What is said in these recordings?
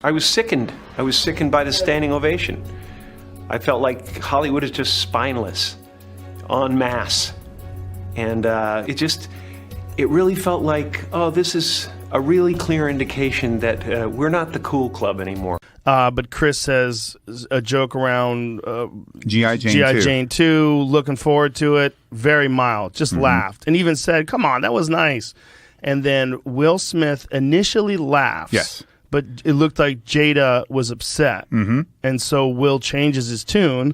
I was sickened. I was sickened by the standing ovation. I felt like Hollywood is just spineless, en masse. And it really felt like, oh, this is a really clear indication that we're not the cool club anymore. But Chris says a joke around G.I. Jane 2, looking forward to it, very mild, just laughed. And even said, come on, that was nice. And then Will Smith initially laughs. Yes. But it looked like Jada was upset. Mm-hmm. And so Will changes his tune,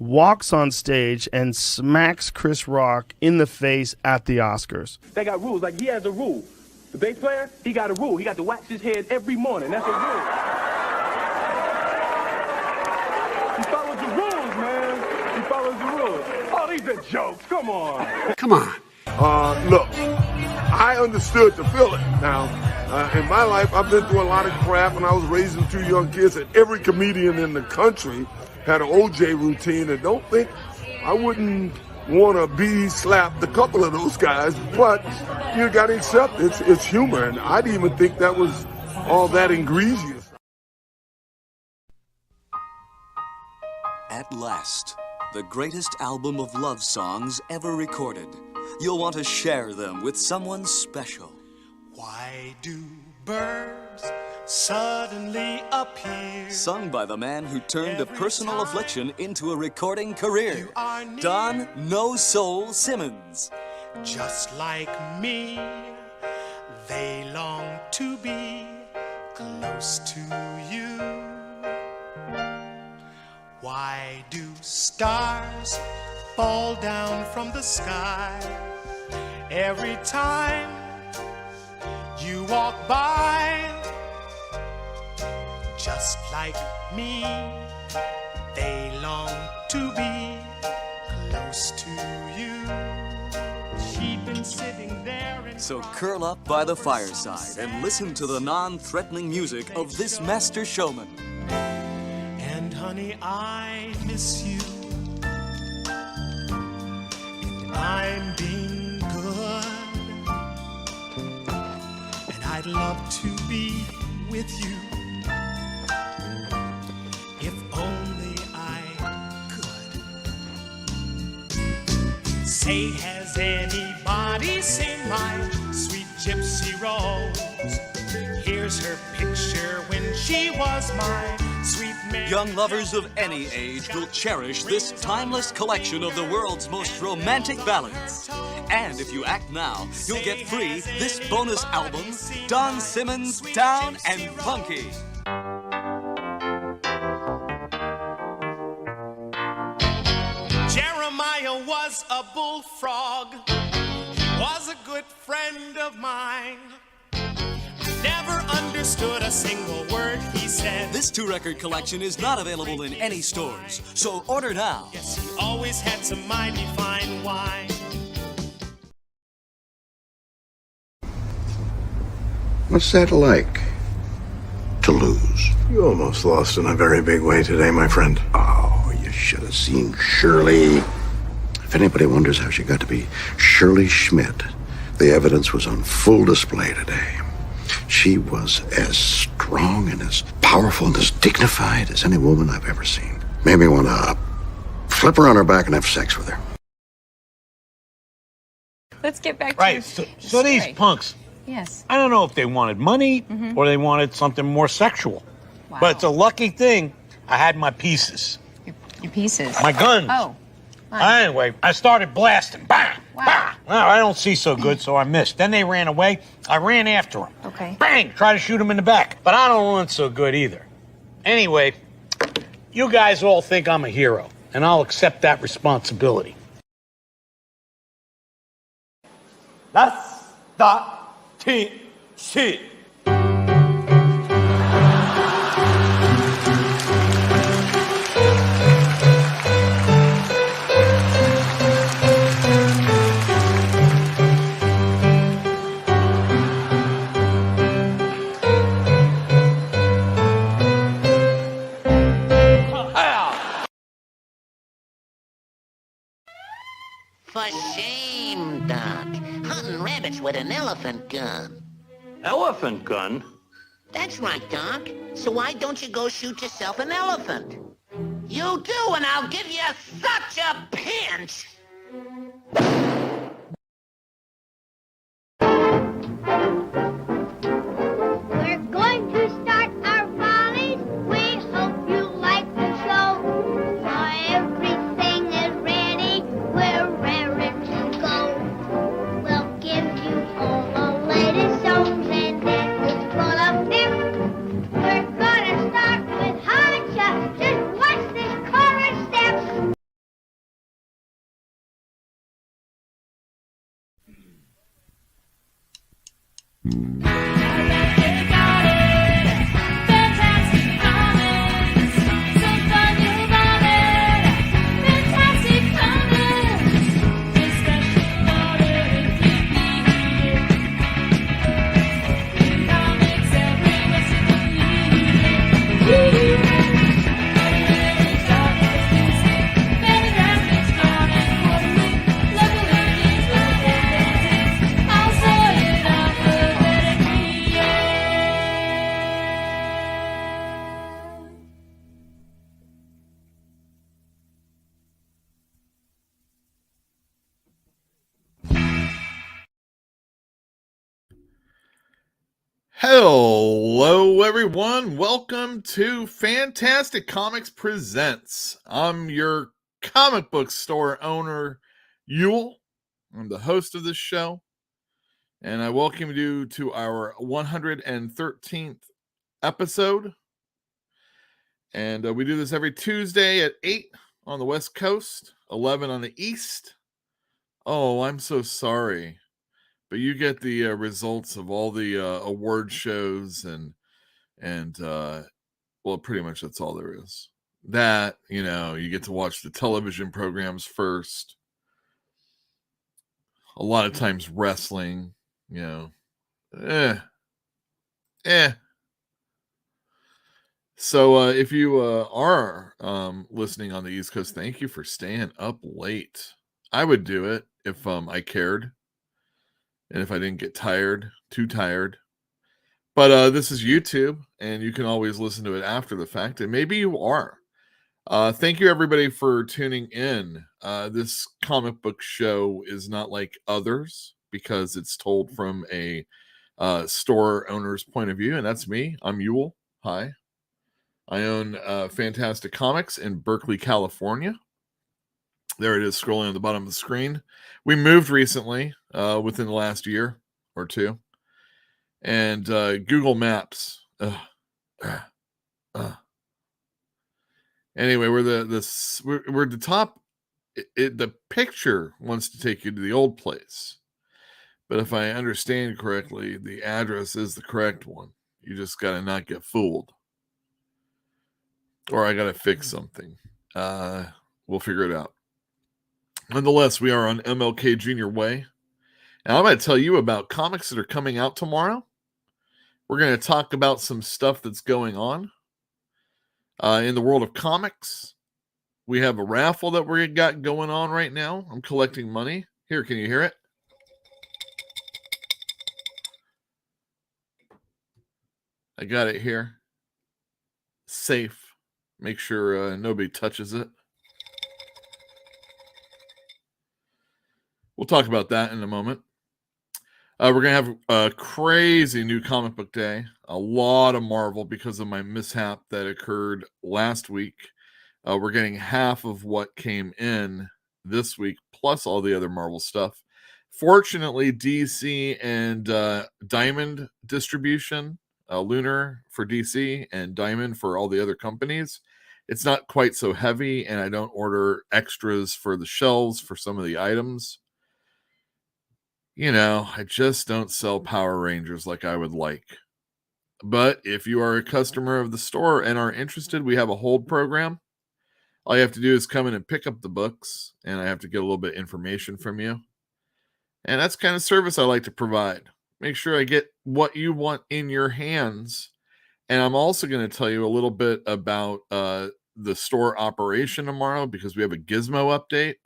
walks on stage, and smacks Chris Rock in the face at the Oscars. They got rules. Like, he has a rule. The bass player, he got a rule. He got to wax his head every morning. That's a rule. He follows the rules, man. He follows the rules. Oh, these are jokes. Come on. Come on. Look, I understood the feeling. Now, in my life, I've been through a lot of crap, and I was raising two young kids, and every comedian in the country had an OJ routine, and don't think I wouldn't want to be slapped a couple of those guys, but you got to accept it's humor, and I didn't even think that was all that egregious. At last, the greatest album of love songs ever recorded. You'll want to share them with someone special. Why do birds suddenly appear? Sung by the man who turned a personal affliction into a recording career, Don No Soul Simmons. Just like me, they long to be close to you. Why do stars fall down from the sky every time you walk by? Just like me, they long to be close to you. She'd been sitting there and so curl up by the fireside and listen to the non-threatening music of this master showman. And honey, I miss you. And I'm being good. And I'd love to be with you. If only I could. Say, has anybody seen my sweet gypsy rose? Here's her picture when she was my sweet man. Young lovers of any age will cherish this timeless collection of the world's most romantic ballads. And if you act now, you'll get free this bonus album, Don Simmons Down and Funky. Jeremiah was a bullfrog, was a good friend of mine. Never understood a single word he said. This 2-record collection is not available in any stores, so order now. Yes, he always had some mighty fine wine. What's that like, to lose? You almost lost in a very big way today, my friend. Oh, you should have seen Shirley. If anybody wonders how she got to be Shirley Schmidt, the evidence was on full display today. She was as strong and as powerful and as dignified as any woman I've ever seen. Made me want to flip her on her back and have sex with her. Let's get back to right. So these punks, Yes. I don't know if they wanted money or they wanted something more sexual. Wow. But it's a lucky thing I had my pieces. Your pieces. My guns. Oh. Fine. Anyway, I started blasting. Bang! Wow. Bang! Well, I don't see so good, so I missed. Then they ran away. I ran after them. Okay. Bang! Try to shoot them in the back. But I don't run so good either. Anyway, you guys all think I'm a hero, and I'll accept that responsibility. T-C. For shame, Doc. Hunting rabbits with an elephant gun. Elephant gun? That's right, Doc. So why don't you go shoot yourself an elephant? You do, and I'll give you such a pinch! We're going to start our volleys. We hope you like the show. Everything is ready. We're raring to go. We'll give you all the latest songs and dances full of pep. We're gonna start with high chucks. Just watch this chorus step. Hello, everyone. Welcome to Fantastic Comics Presents. I'm your comic book store owner, Yule. I'm the host of this show, and I welcome you to our 113th episode. And we do this every Tuesday at 8 on the West Coast, 11 on the East. Oh, I'm so sorry. But you get the results of all the award shows and well, pretty much that's all there is. That, you get to watch the television programs first. A lot of times wrestling, So if you are listening on the East Coast, thank you for staying up late. I would do it if I cared. And if I didn't get too tired. But this is YouTube, and you can always listen to it after the fact, and maybe you are. Thank you, everybody, for tuning in. This comic book show is not like others because it's told from a store owner's point of view, and that's me. I'm Yule. Hi. I own Fantastic Comics in Berkeley, California. There it is, scrolling on the bottom of the screen. We moved recently, within the last year or two. And Google Maps. Anyway, we're the top. The picture wants to take you to the old place. But if I understand correctly, the address is the correct one. You just got to not get fooled. Or I got to fix something. We'll figure it out. Nonetheless, we are on MLK Jr. Way. And I'm going to tell you about comics that are coming out tomorrow. We're going to talk about some stuff that's going on in the world of comics. We have a raffle that we got going on right now. I'm collecting money. Here, can you hear it? I got it here. Safe. Make sure nobody touches it. We'll talk about that in a moment. We're going to have a crazy new comic book day. A lot of Marvel because of my mishap that occurred last week. We're getting half of what came in this week, plus all the other Marvel stuff. Fortunately, DC and Diamond distribution, Lunar for DC and Diamond for all the other companies, it's not quite so heavy, and I don't order extras for the shelves for some of the items. You know, I just don't sell Power Rangers like I would like. But if you are a customer of the store and are interested, we have a hold program. All you have to do is come in and pick up the books, and I have to get a little bit of information from you. And that's the kind of service I like to provide. Make sure I get what you want in your hands. And I'm also going to tell you a little bit about the store operation tomorrow because we have a Gizmo update.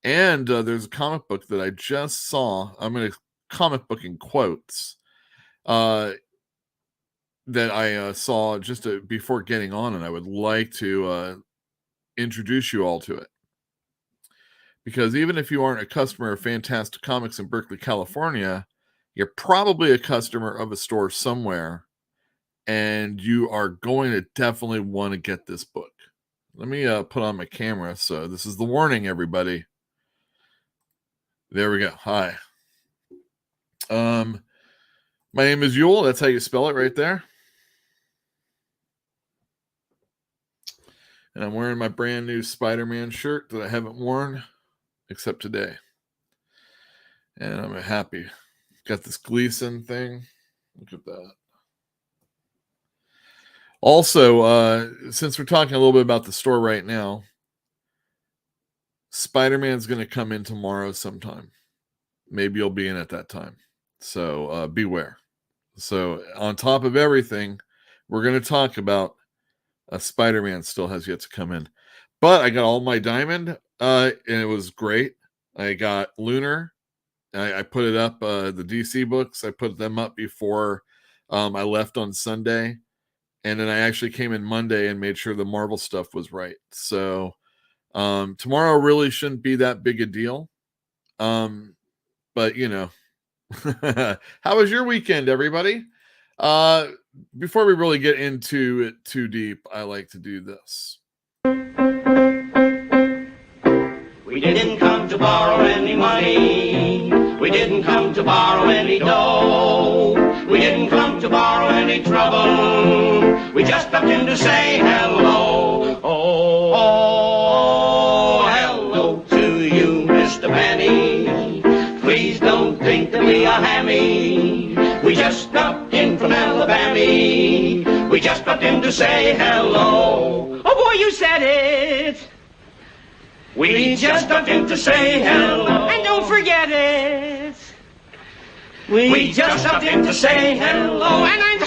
And there's a comic book that I just saw. I'm going to comic book in quotes that I saw just before getting on, and I would like to introduce you all to it. Because even if you aren't a customer of Fantastic Comics in Berkeley, California, you're probably a customer of a store somewhere, and you are going to definitely want to get this book. Let me put on my camera. So this is the warning, everybody. There we go. Hi. My name is Yule. That's how you spell it right there. And I'm wearing my brand new Spider-Man shirt that I haven't worn except today. And I'm happy. Got this Gleason thing. Look at that. Also, since we're talking a little bit about the store right now, Spider-Man's going to come in tomorrow sometime. Maybe you'll be in at that time. So beware. So on top of everything, we're going to talk about Spider-Man still has yet to come in. But I got all my Diamond, and it was great. I got Lunar. I put it up, the DC books. I put them up before I left on Sunday. And then I actually came in Monday and made sure the Marvel stuff was right. So tomorrow really shouldn't be that big a deal. But, you know, how was your weekend, everybody? Before we really get into it too deep, I like to do this. We didn't come to borrow any money. We didn't come to borrow any dough. We didn't come to borrow any trouble. We just stopped in to say hello. Oh, hello to you, Mr. Penny. Please don't think that we are hammy. We just stopped in from Alabama. We just stopped in to say hello. Oh boy, you said it. We just stopped in to say hello. And don't forget it. We just stopped in to say hello. And I'm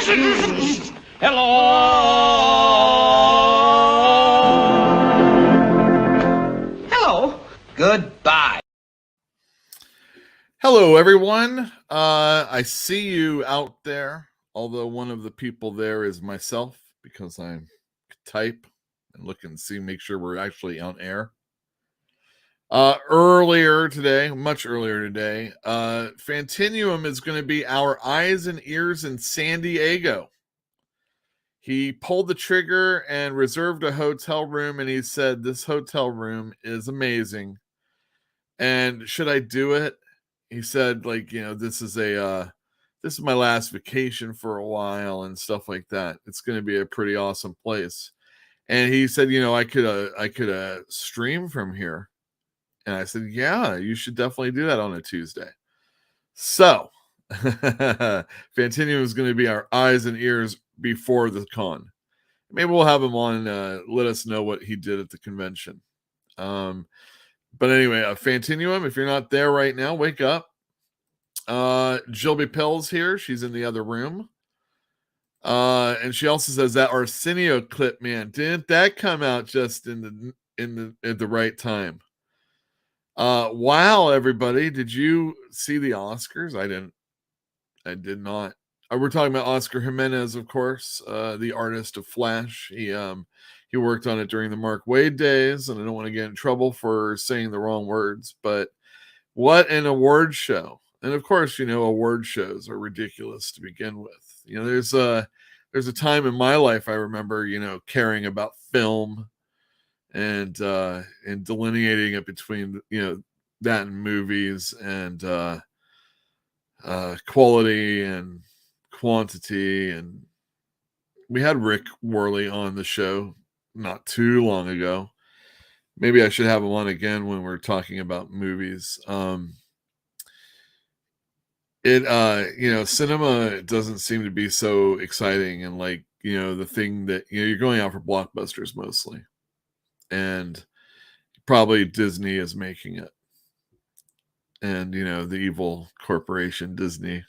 hello. Hello. Goodbye. Hello, everyone. I see you out there, although one of the people there is myself because I type and look and see, make sure we're actually on air. Earlier today, much earlier today, Fantinuum is going to be our eyes and ears in San Diego. He pulled the trigger and reserved a hotel room, and he said, this hotel room is amazing. And should I do it? He said, like, you know, this is my last vacation for a while and stuff like that. It's going to be a pretty awesome place. And he said, you know, I could stream from here. And I said, yeah, you should definitely do that on a Tuesday. So Fantinuum is going to be our eyes and ears before the con. Maybe we'll have him on, let us know what he did at the convention. But anyway, Fantinuum, if you're not there right now, wake up. Jilby Pill's here. She's in the other room. And she also says that Arsenio clip, man, didn't that come out just at the right time? Wow, everybody. Did you see the Oscars? I did not. We're talking about Oscar Jimenez, of course, the artist of Flash. He worked on it during the Mark Waid days, and I don't want to get in trouble for saying the wrong words, but what an award show. And of course, award shows are ridiculous to begin with. There's a time in my life I remember, caring about film and delineating it between, that and movies and quality and quantity. And we had Rick Worley on the show not too long ago. Maybe I should have him on again when we're talking about movies. Cinema doesn't seem to be so exciting, and the thing that you're going out for blockbusters mostly, and probably Disney is making it, and the evil corporation Disney.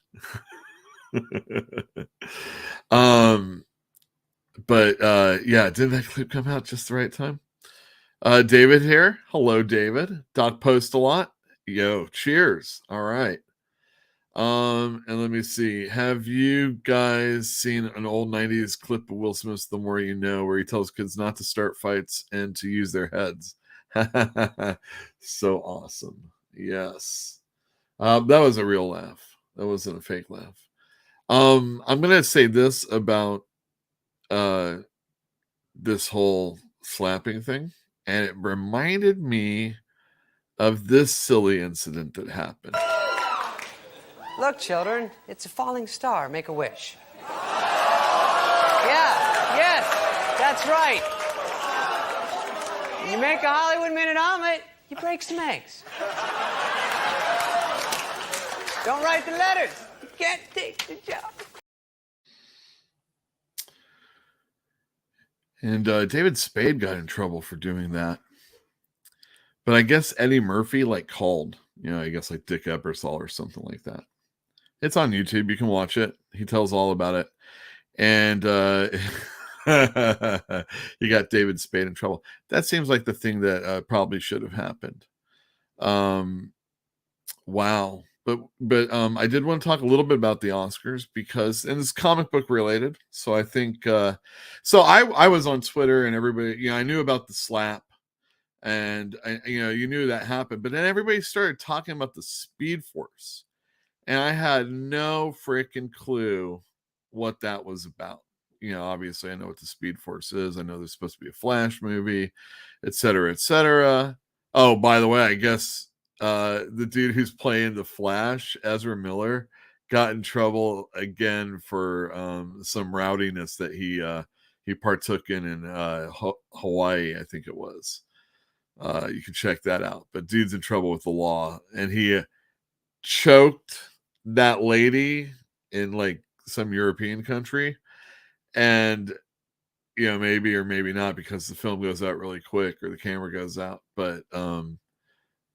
But didn't that clip come out just the right time? David here. Hello, David. Doc Post a lot. Yo, cheers. All right. And let me see. Have you guys seen an old 90s clip of Will Smith's The More You Know, where he tells kids not to start fights and to use their heads? So awesome. Yes. That was a real laugh. That wasn't a fake laugh. I'm gonna say this about this whole slapping thing, and it reminded me of this silly incident that happened. Look, children, it's a falling star. Make a wish. Yeah, yes, that's right. You make a Hollywood Minute omelet, you break some eggs. Don't write the letters. You can't take the job. And David Spade got in trouble for doing that. But I guess Eddie Murphy called, I guess Dick Ebersol or something like that. It's on YouTube. You can watch it. He tells all about it. And he got David Spade in trouble. That seems like the thing that probably should have happened. Wow. But I did want to talk a little bit about the Oscars because, and it's comic book related. So I think, so I was on Twitter and everybody, I knew about the slap and you knew that happened, but then everybody started talking about the Speed Force and I had no freaking clue what that was about. Obviously I know what the Speed Force is. I know there's supposed to be a Flash movie, et cetera, et cetera. Oh, by the way, I guess, the dude who's playing the Flash, Ezra Miller, got in trouble again for some rowdiness that he partook in Hawaii, I think it was. You can check that out. But dude's in trouble with the law, and he choked that lady in some European country, and maybe or maybe not because the film goes out really quick or the camera goes out, but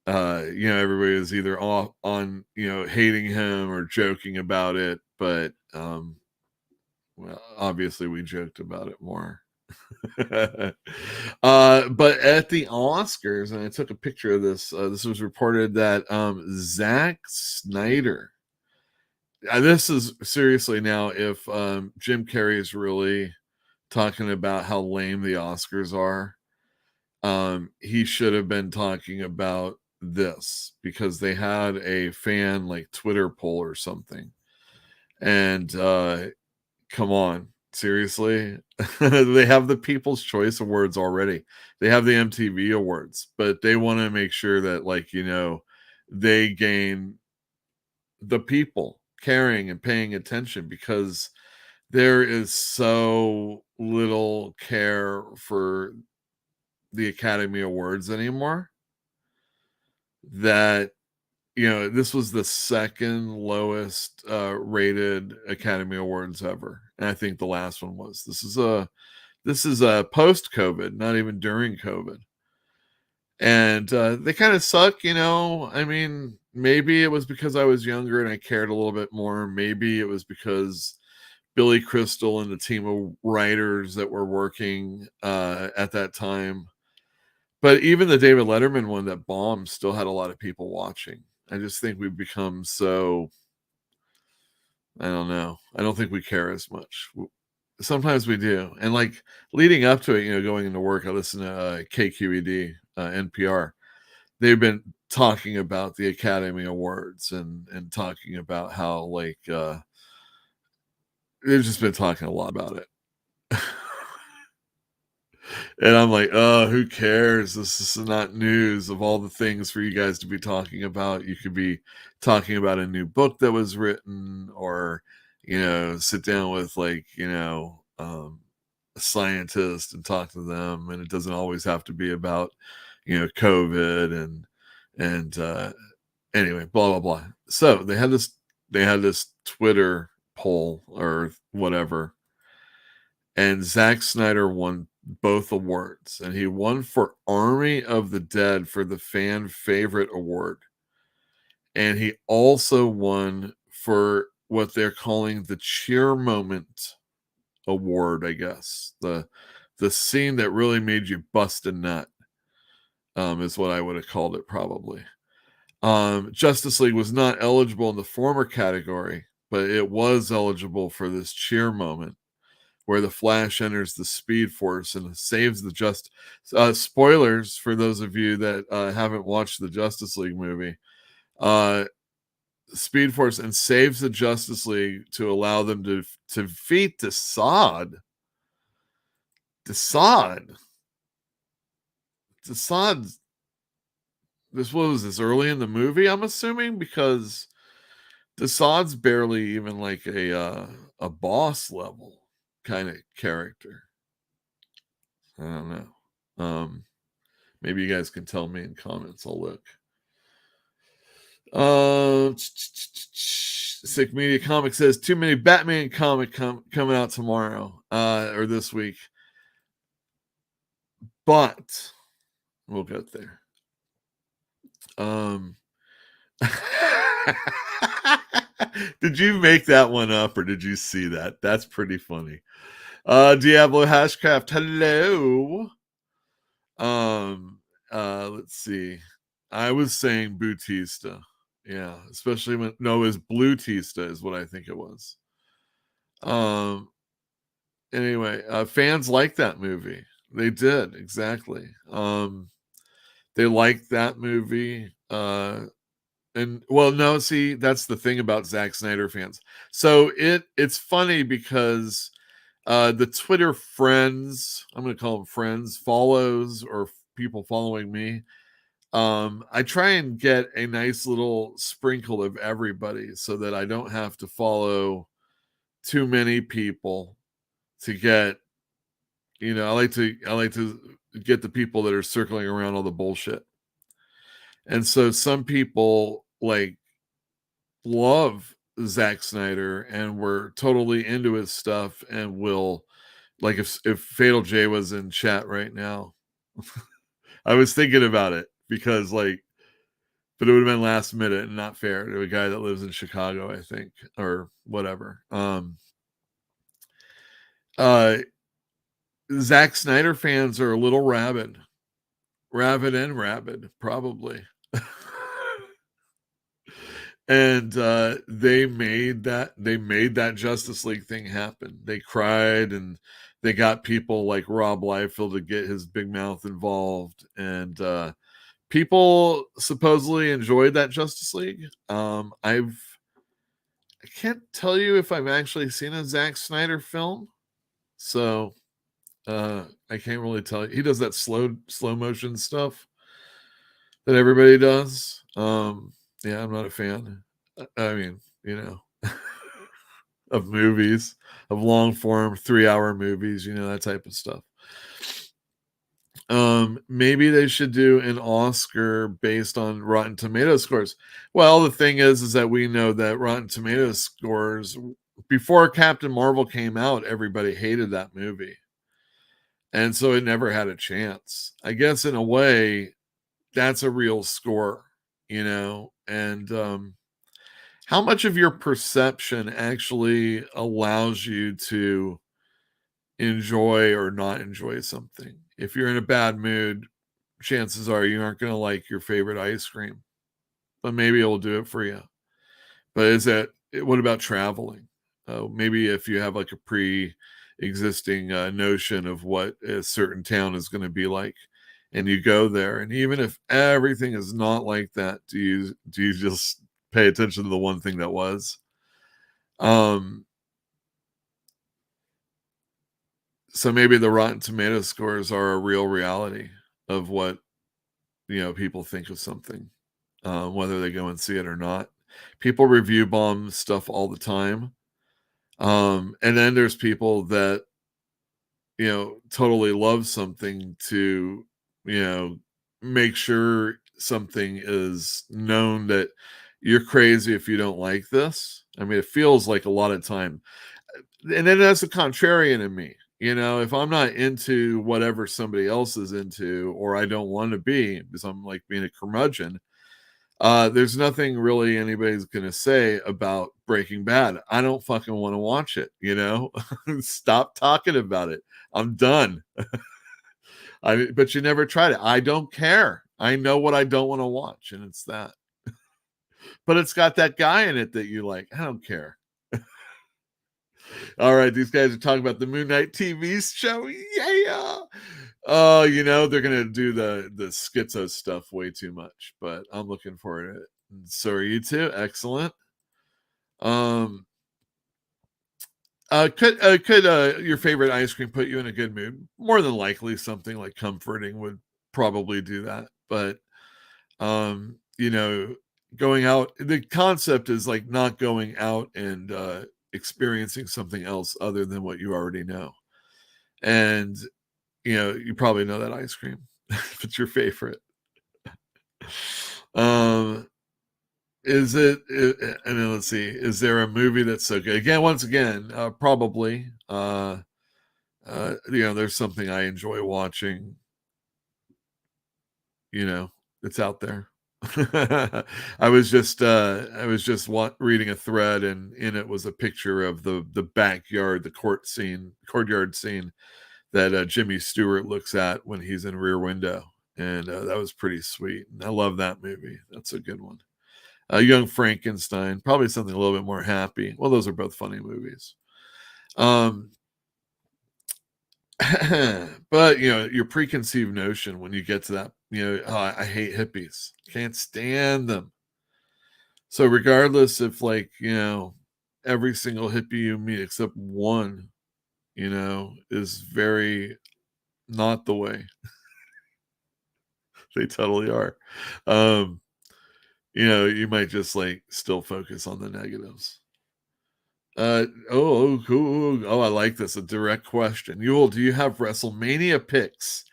everybody was either off on, hating him or joking about it. But, well, obviously we joked about it more. But at the Oscars, and I took a picture of this, this was reported that, Zack Snyder, this is seriously now, if, Jim Carrey is really talking about how lame the Oscars are, he should have been talking about this because they had a fan Twitter poll or something, and come on, seriously. They have the People's Choice Awards already, they have the MTV Awards, but they want to make sure that they gain the people caring and paying attention, because there is so little care for the Academy Awards anymore that this was the second lowest rated Academy Awards ever, and I think the last one was. This is a post COVID, not even during COVID, and they kind of suck. I mean, maybe it was because I was younger and I cared a little bit more. Maybe it was because Billy Crystal and the team of writers that were working at that time. But even the David Letterman one that bombed still had a lot of people watching. I just think we've become so, I don't know. I don't think we care as much. Sometimes we do. And leading up to it, going into work, I listen to KQED, NPR. they've been talking about the Academy Awards and talking about how like they've just been talking a lot about it. And I'm like, oh, who cares? This is not news. Of all the things for you guys to be talking about, you could be talking about a new book that was written, or, sit down with like, a scientist and talk to them. And it doesn't always have to be about, COVID and anyway, blah, blah, blah. So they had this Twitter poll or whatever, and Zack Snyder won both awards, and he won for Army of the Dead for the fan favorite award, and he also won for what they're calling the cheer moment award, I guess. The scene that really made you bust a nut is what I would have called it, probably. Justice League was not eligible in the former category, but it was eligible for this cheer moment, where the Flash enters the Speed Force and saves the spoilers for those of you that haven't watched the Justice League movie. Speed Force and saves the Justice League to allow them to defeat Desaad. This was this early in the movie, I'm assuming, because Desaad's barely even like a boss level kind of character. I don't know. Maybe you guys can tell me in comments. I'll look. Sick Media Comic says too many Batman comic coming out tomorrow or this week, but we'll get there. Did you make that one up, or did you see that? That's pretty funny. Diablo Hashcraft, hello. Let's see. I was saying Bautista. Yeah, especially when it was Blutista is what I think it was. Anyway, fans like that movie. They did, exactly. They liked that movie. And well, no, see, that's the thing about Zack Snyder fans. So it's funny because the Twitter friends, I'm going to call them friends, follows, or people following me, I try and get a nice little sprinkle of everybody so that I don't have to follow too many people to get, I like to get the people that are circling around all the bullshit. And so some people like love Zack Snyder and were totally into his stuff and will, like, if Fatal J was in chat right now, I was thinking about it because but it would have been last minute and not fair to a guy that lives in Chicago, I think, or whatever. Zack Snyder fans are a little rabid, probably. And they made that Justice League thing happen. They cried and they got people like Rob Liefeld to get his big mouth involved, and people supposedly enjoyed that Justice League. I can't tell you if I've actually seen a Zack Snyder film, so I can't really tell you. He does that slow motion stuff that everybody does. Yeah, I'm not a fan. I mean, of movies, of long form 3-hour movies, that type of stuff. Maybe they should do an Oscar based on Rotten Tomatoes scores. Well, the thing is that we know that Rotten Tomatoes scores, before Captain Marvel came out, everybody hated that movie. And so it never had a chance. I guess in a way, that's a real score, and how much of your perception actually allows you to enjoy or not enjoy something. If you're in a bad mood, chances are you aren't going to like your favorite ice cream, but maybe it'll do it for you. But what about traveling? Maybe if you have like a pre-existing notion of what a certain town is going to be like, and you go there, and even if everything is not like that, do you just pay attention to the one thing that was? So maybe the Rotten Tomato scores are a real reality of what, people think of something, whether they go and see it or not. People review bomb stuff all the time. And then there's people that, totally love something to, make sure something is known that you're crazy if you don't like this. I mean, it feels like a lot of time. And then that's the contrarian in me. If I'm not into whatever somebody else is into, or I don't want to be, because I'm like being a curmudgeon, there's nothing really anybody's going to say about Breaking Bad. I don't fucking want to watch it, Stop talking about it. I'm done. But you never tried it. I don't care. I know what I don't want to watch, and it's that. But it's got that guy in it that you like. I don't care. All right, these guys are talking about the Moon Knight TV show. Yeah. Oh, they're gonna do the schizo stuff way too much, but I'm looking forward to it. So are you too? Excellent. Could your favorite ice cream put you in a good mood? More than likely, something like comforting would probably do that. But going out, the concept is like not going out and experiencing something else other than what you already know. And you probably know that ice cream if it's your favorite. Is it, and then let's see, is there a movie that's so good? Once again, probably. There's something I enjoy watching. It's out there. I was just reading a thread, and in it was a picture of the backyard, the courtyard scene that Jimmy Stewart looks at when he's in Rear Window, and that was pretty sweet. And I love that movie. That's a good one. Young Frankenstein, probably something a little bit more happy. Well, those are both funny movies. But your preconceived notion when you get to that, I hate hippies, can't stand them. So regardless if every single hippie you meet except one, is very not the way. They totally are. You might just still focus on the negatives. Cool. Oh, I like this. A direct question. Do you have WrestleMania picks?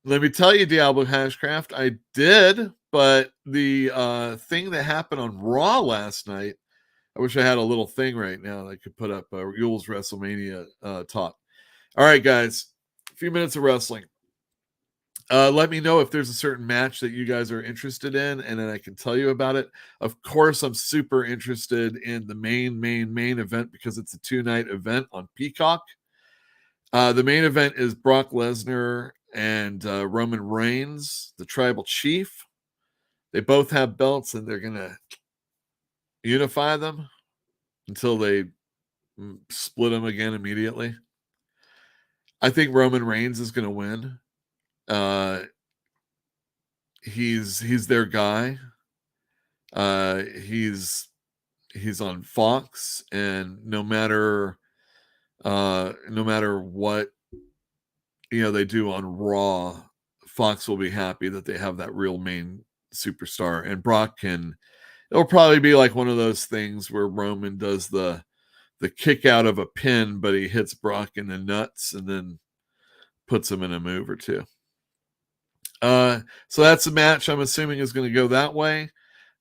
Let me tell you, Diablo Hashcraft, I did, but the thing that happened on Raw last night, I wish I had a little thing right now that I could put up Yule's WrestleMania talk. All right, guys, a few minutes of wrestling. Let me know if there's a certain match that you guys are interested in, and then I can tell you about it. Of course, I'm super interested in the main event because it's a 2-night event on Peacock. The main event is Brock Lesnar and Roman Reigns, the Tribal Chief. They both have belts, and they're going to unify them until they split them again immediately. I think Roman Reigns is going to win. He's their guy. He's on Fox, and no matter what they do on Raw, Fox will be happy that they have that real main superstar. And Brock it'll probably be like one of those things where Roman does the kick out of a pin, but he hits Brock in the nuts and then puts him in a move or two. So that's a match I'm assuming is going to go that way.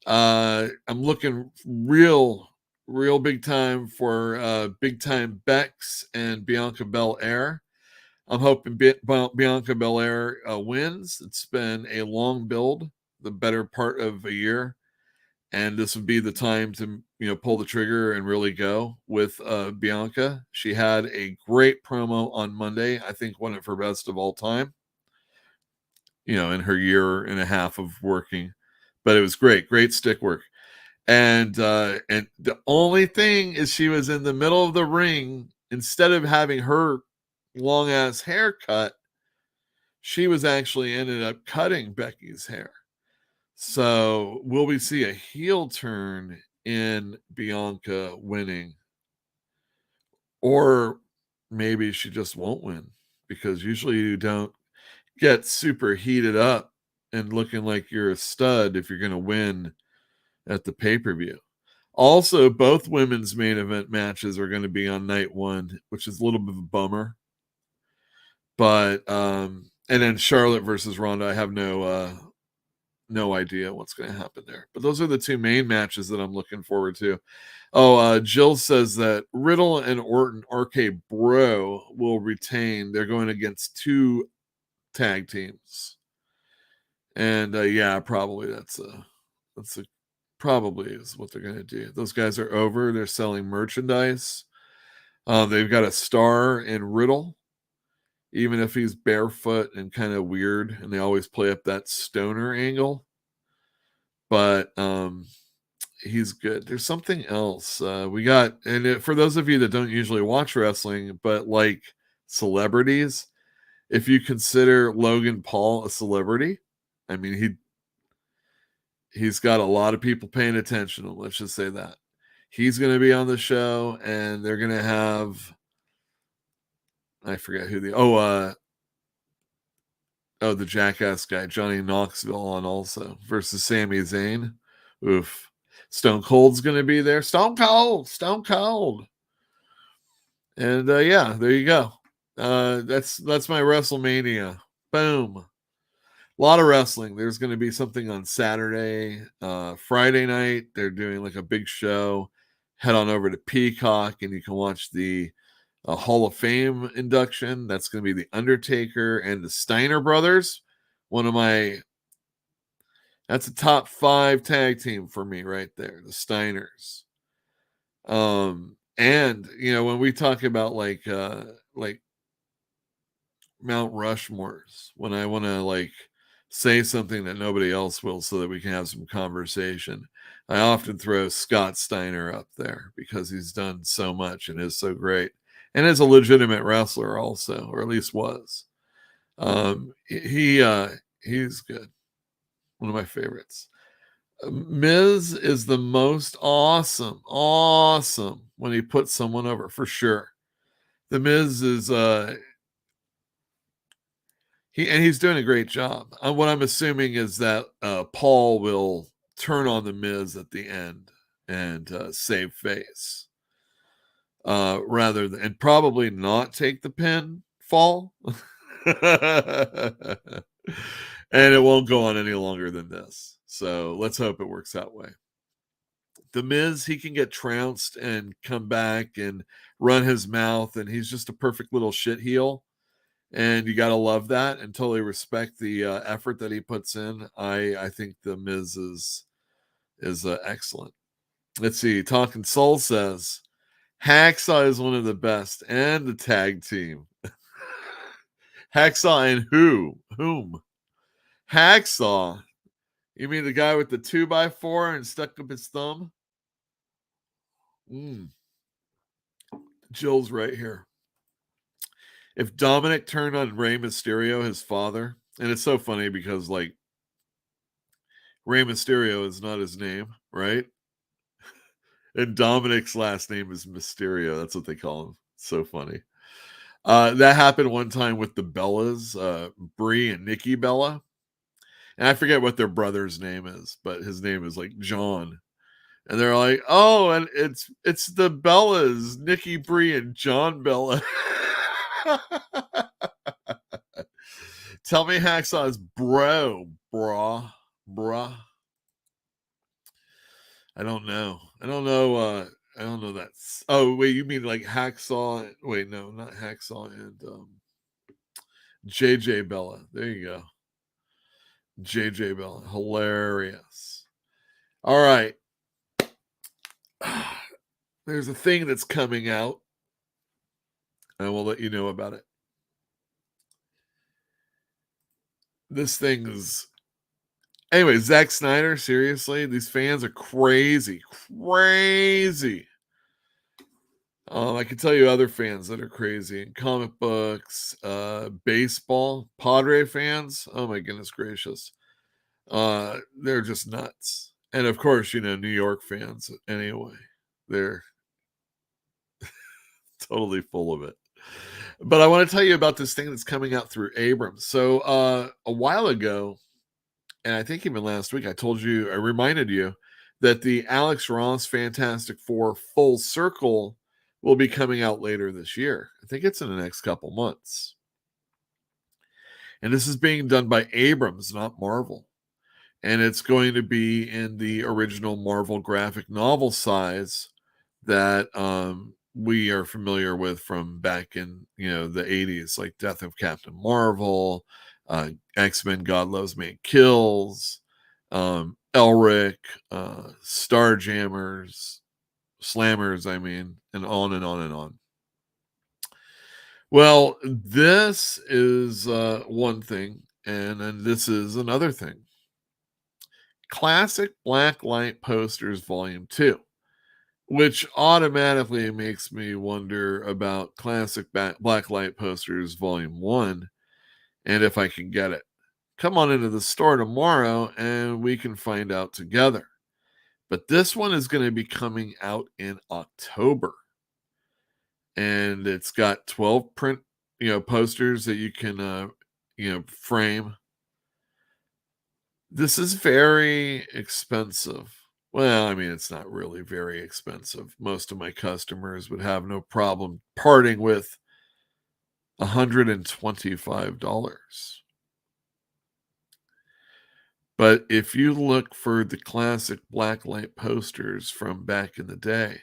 I'm looking real big time for big time Bex and Bianca Belair. I'm hoping Bianca Belair wins. It's been a long build, the better part of a year, and this would be the time to pull the trigger and really go with Bianca. She had a great promo on Monday. I think one of her best of all time. In her year and a half of working, but it was great stick work. And the only thing is she was in the middle of the ring. Instead of having her long ass hair cut, she was actually ended up cutting Becky's hair. So will we see a heel turn in Bianca winning? Or maybe she just won't win, because usually you don't get super heated up and looking like you're a stud if you're going to win at the pay-per-view. Also, both women's main event matches are going to be on night one, which is a little bit of a bummer. But and then Charlotte versus Ronda, I have no idea what's going to happen there. But those are the two main matches that I'm looking forward to. Oh, Jill says that Riddle and Orton, RK Bro, will retain. They're going against two tag teams. And yeah, probably that's probably is what they're going to do. Those guys are over. They're selling merchandise. They've got a star in Riddle, even if he's barefoot and kind of weird, and they always play up that stoner angle. But he's good. There's something else we got, and for those of you that don't usually watch wrestling, but like celebrities, if you consider Logan Paul a celebrity, I mean he's got a lot of people paying attention to him. Let's just say that he's going to be on the show, and they're going to have, I forget who the the Jackass guy, Johnny Knoxville, on also versus Sami Zayn. Oof. Stone Cold's going to be there. Stone Cold. And yeah, there you go. That's my WrestleMania. Boom. A lot of wrestling. There's going to be something on Saturday. Friday night, they're doing like a big show. Head on over to Peacock and you can watch the Hall of Fame induction. That's going to be The Undertaker and the Steiner brothers. That's a top 5 tag team for me right there, the Steiners. And when we talk about like Mount Rushmores, when I want to say something that nobody else will so that we can have some conversation, I often throw Scott Steiner up there because he's done so much and is so great and is a legitimate wrestler also, or at least was. He's good. One of my favorites. Miz is the most awesome when he puts someone over, for sure. The Miz is he's doing a great job. What I'm assuming is that Paul will turn on the Miz at the end and save face, rather than, and probably not take the pin fall. And it won't go on any longer than this. So let's hope it works that way. The Miz, he can get trounced and come back and run his mouth, and he's just a perfect little shit heel. And you got to love that and totally respect the effort that he puts in. I think the Miz is excellent. Let's see. Talking Soul says, Hacksaw is one of the best, and the tag team. Hacksaw and whom? Hacksaw. You mean the guy with the 2x4 and stuck up his thumb? Jill's right here. If Dominic turned on Rey Mysterio, his father, and it's so funny because Rey Mysterio is not his name, right? And Dominic's last name is Mysterio. That's what they call him. It's so funny. That happened one time with the Bellas, Brie and Nikki Bella. And I forget what their brother's name is, but his name is like John. And they're like, oh, and it's the Bellas, Nikki Brie and John Bella. Tell me Hacksaw is brah. I don't know that. Oh, wait, you mean like Hacksaw? Wait, no, not Hacksaw and JJ Bella. There you go. JJ Bella. Hilarious. All right. There's a thing that's coming out. I will let you know about it. This thing is... Anyway, Zack Snyder, seriously, these fans are crazy. I can tell you other fans that are crazy in comic books, baseball, Padre fans. Oh my goodness gracious. They're just nuts. And of course, New York fans anyway. They're totally full of it. But I want to tell you about this thing that's coming out through Abrams. So a while ago, and I think even last week, I reminded you that the Alex Ross Fantastic Four Full Circle will be coming out later this year. I think it's in the next couple months. And this is being done by Abrams, not Marvel. And it's going to be in the original Marvel graphic novel size that we are familiar with from back in, the 80s, like Death of Captain Marvel, X-Men God Loves Man Kills, Elric, Starjammers, Slammers, and on and on and on. Well, this is one thing, and then this is another thing. Classic Blacklight Posters Volume 2, which automatically makes me wonder about Classic Blacklight Posters Volume 1 and if I can get it. Come on into the store tomorrow and we can find out together. But this one is going to be coming out in October. And it's got 12 print, posters that you can, frame. This is very expensive. Well, it's not really very expensive. Most of my customers would have no problem parting with $125. But if you look for the classic blacklight posters from back in the day,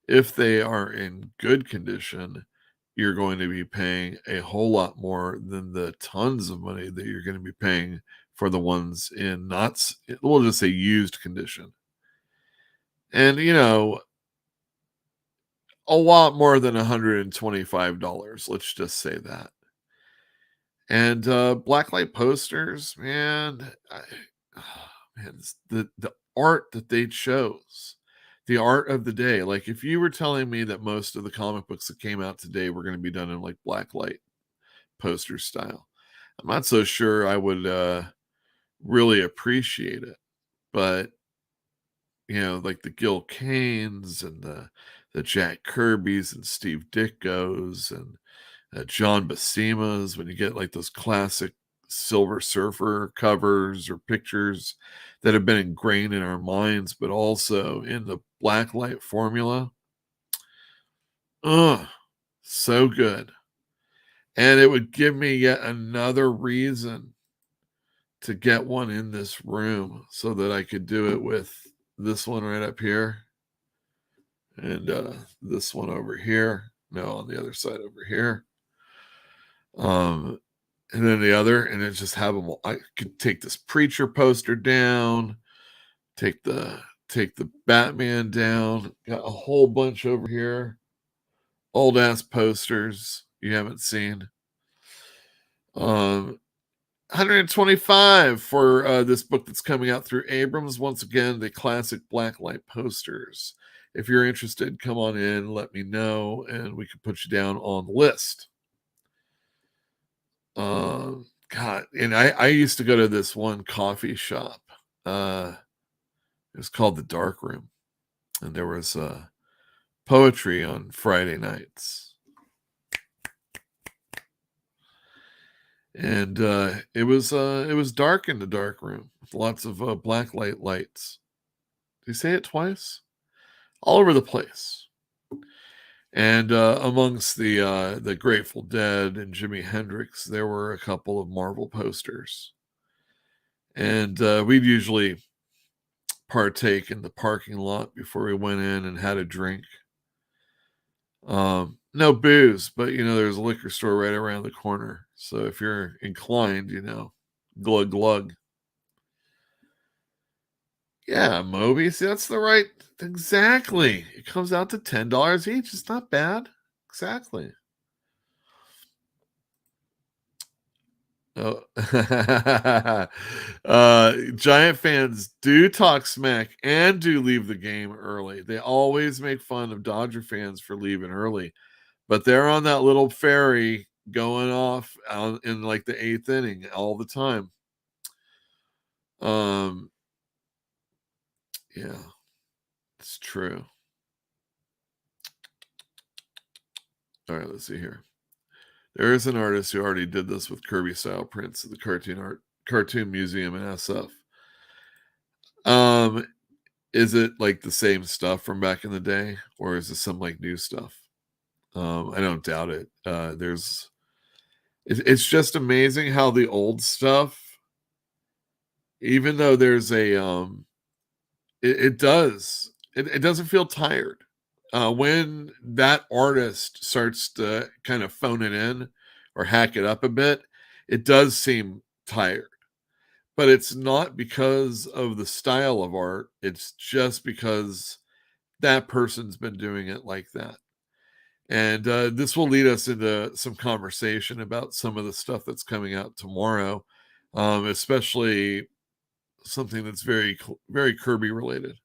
if they are in good condition, you're going to be paying a whole lot more than the tons of money that you're going to be paying for the ones in we'll just say used condition. And, a lot more than $125. Let's just say that. And blacklight posters, man, the art that they chose, the art of the day. Like if you were telling me that most of the comic books that came out today were going to be done in like blacklight poster style, I'm not so sure I would really appreciate it. But like the Gil Kanes and the Jack Kirby's and Steve Ditko's and John Buscema's, when you get like those classic Silver Surfer covers or pictures that have been ingrained in our minds, but also in the blacklight formula. So good. And it would give me yet another reason to get one in this room so that I could do it with this one right up here and this one over here. No, on the other side over here. And then the other, and then just have them. I could take this Preacher poster down, take the Batman down. Got a whole bunch over here, old ass posters you haven't seen. 125 for this book that's coming out through Abrams. Once again, the classic blacklight posters. If you're interested, come on in, let me know, and we can put you down on the list. God, and I used to go to this one coffee shop. It was called the Dark Room, and there was poetry on Friday nights. And it was dark in the dark room with lots of blacklight lights. Did you say it twice? All over the place. And amongst the Grateful Dead and Jimi Hendrix, there were a couple of Marvel posters. And we'd usually partake in the parking lot before we went in and had a drink. No booze, but there's a liquor store right around the corner. So if you're inclined, glug glug. Yeah, Moby. See, that's the right. Exactly. It comes out to $10 each. It's not bad. Exactly. Oh. Giant fans do talk smack and do leave the game early. They always make fun of Dodger fans for leaving early, but they're on that little ferry going off in like the 8th inning all the time. Yeah, it's true. All right, let's see here. There is an artist who already did this with Kirby style prints at the Cartoon Museum in SF. Is it like the same stuff from back in the day, or is it some like new stuff? I don't doubt it. It's just amazing how the old stuff, even though there's a it doesn't feel tired. When that artist starts to kind of phone it in or hack it up a bit, it does seem tired. But it's not because of the style of art. It's just because that person's been doing it like that. And this will lead us into some conversation about some of the stuff that's coming out tomorrow, especially something that's very, very Kirby related.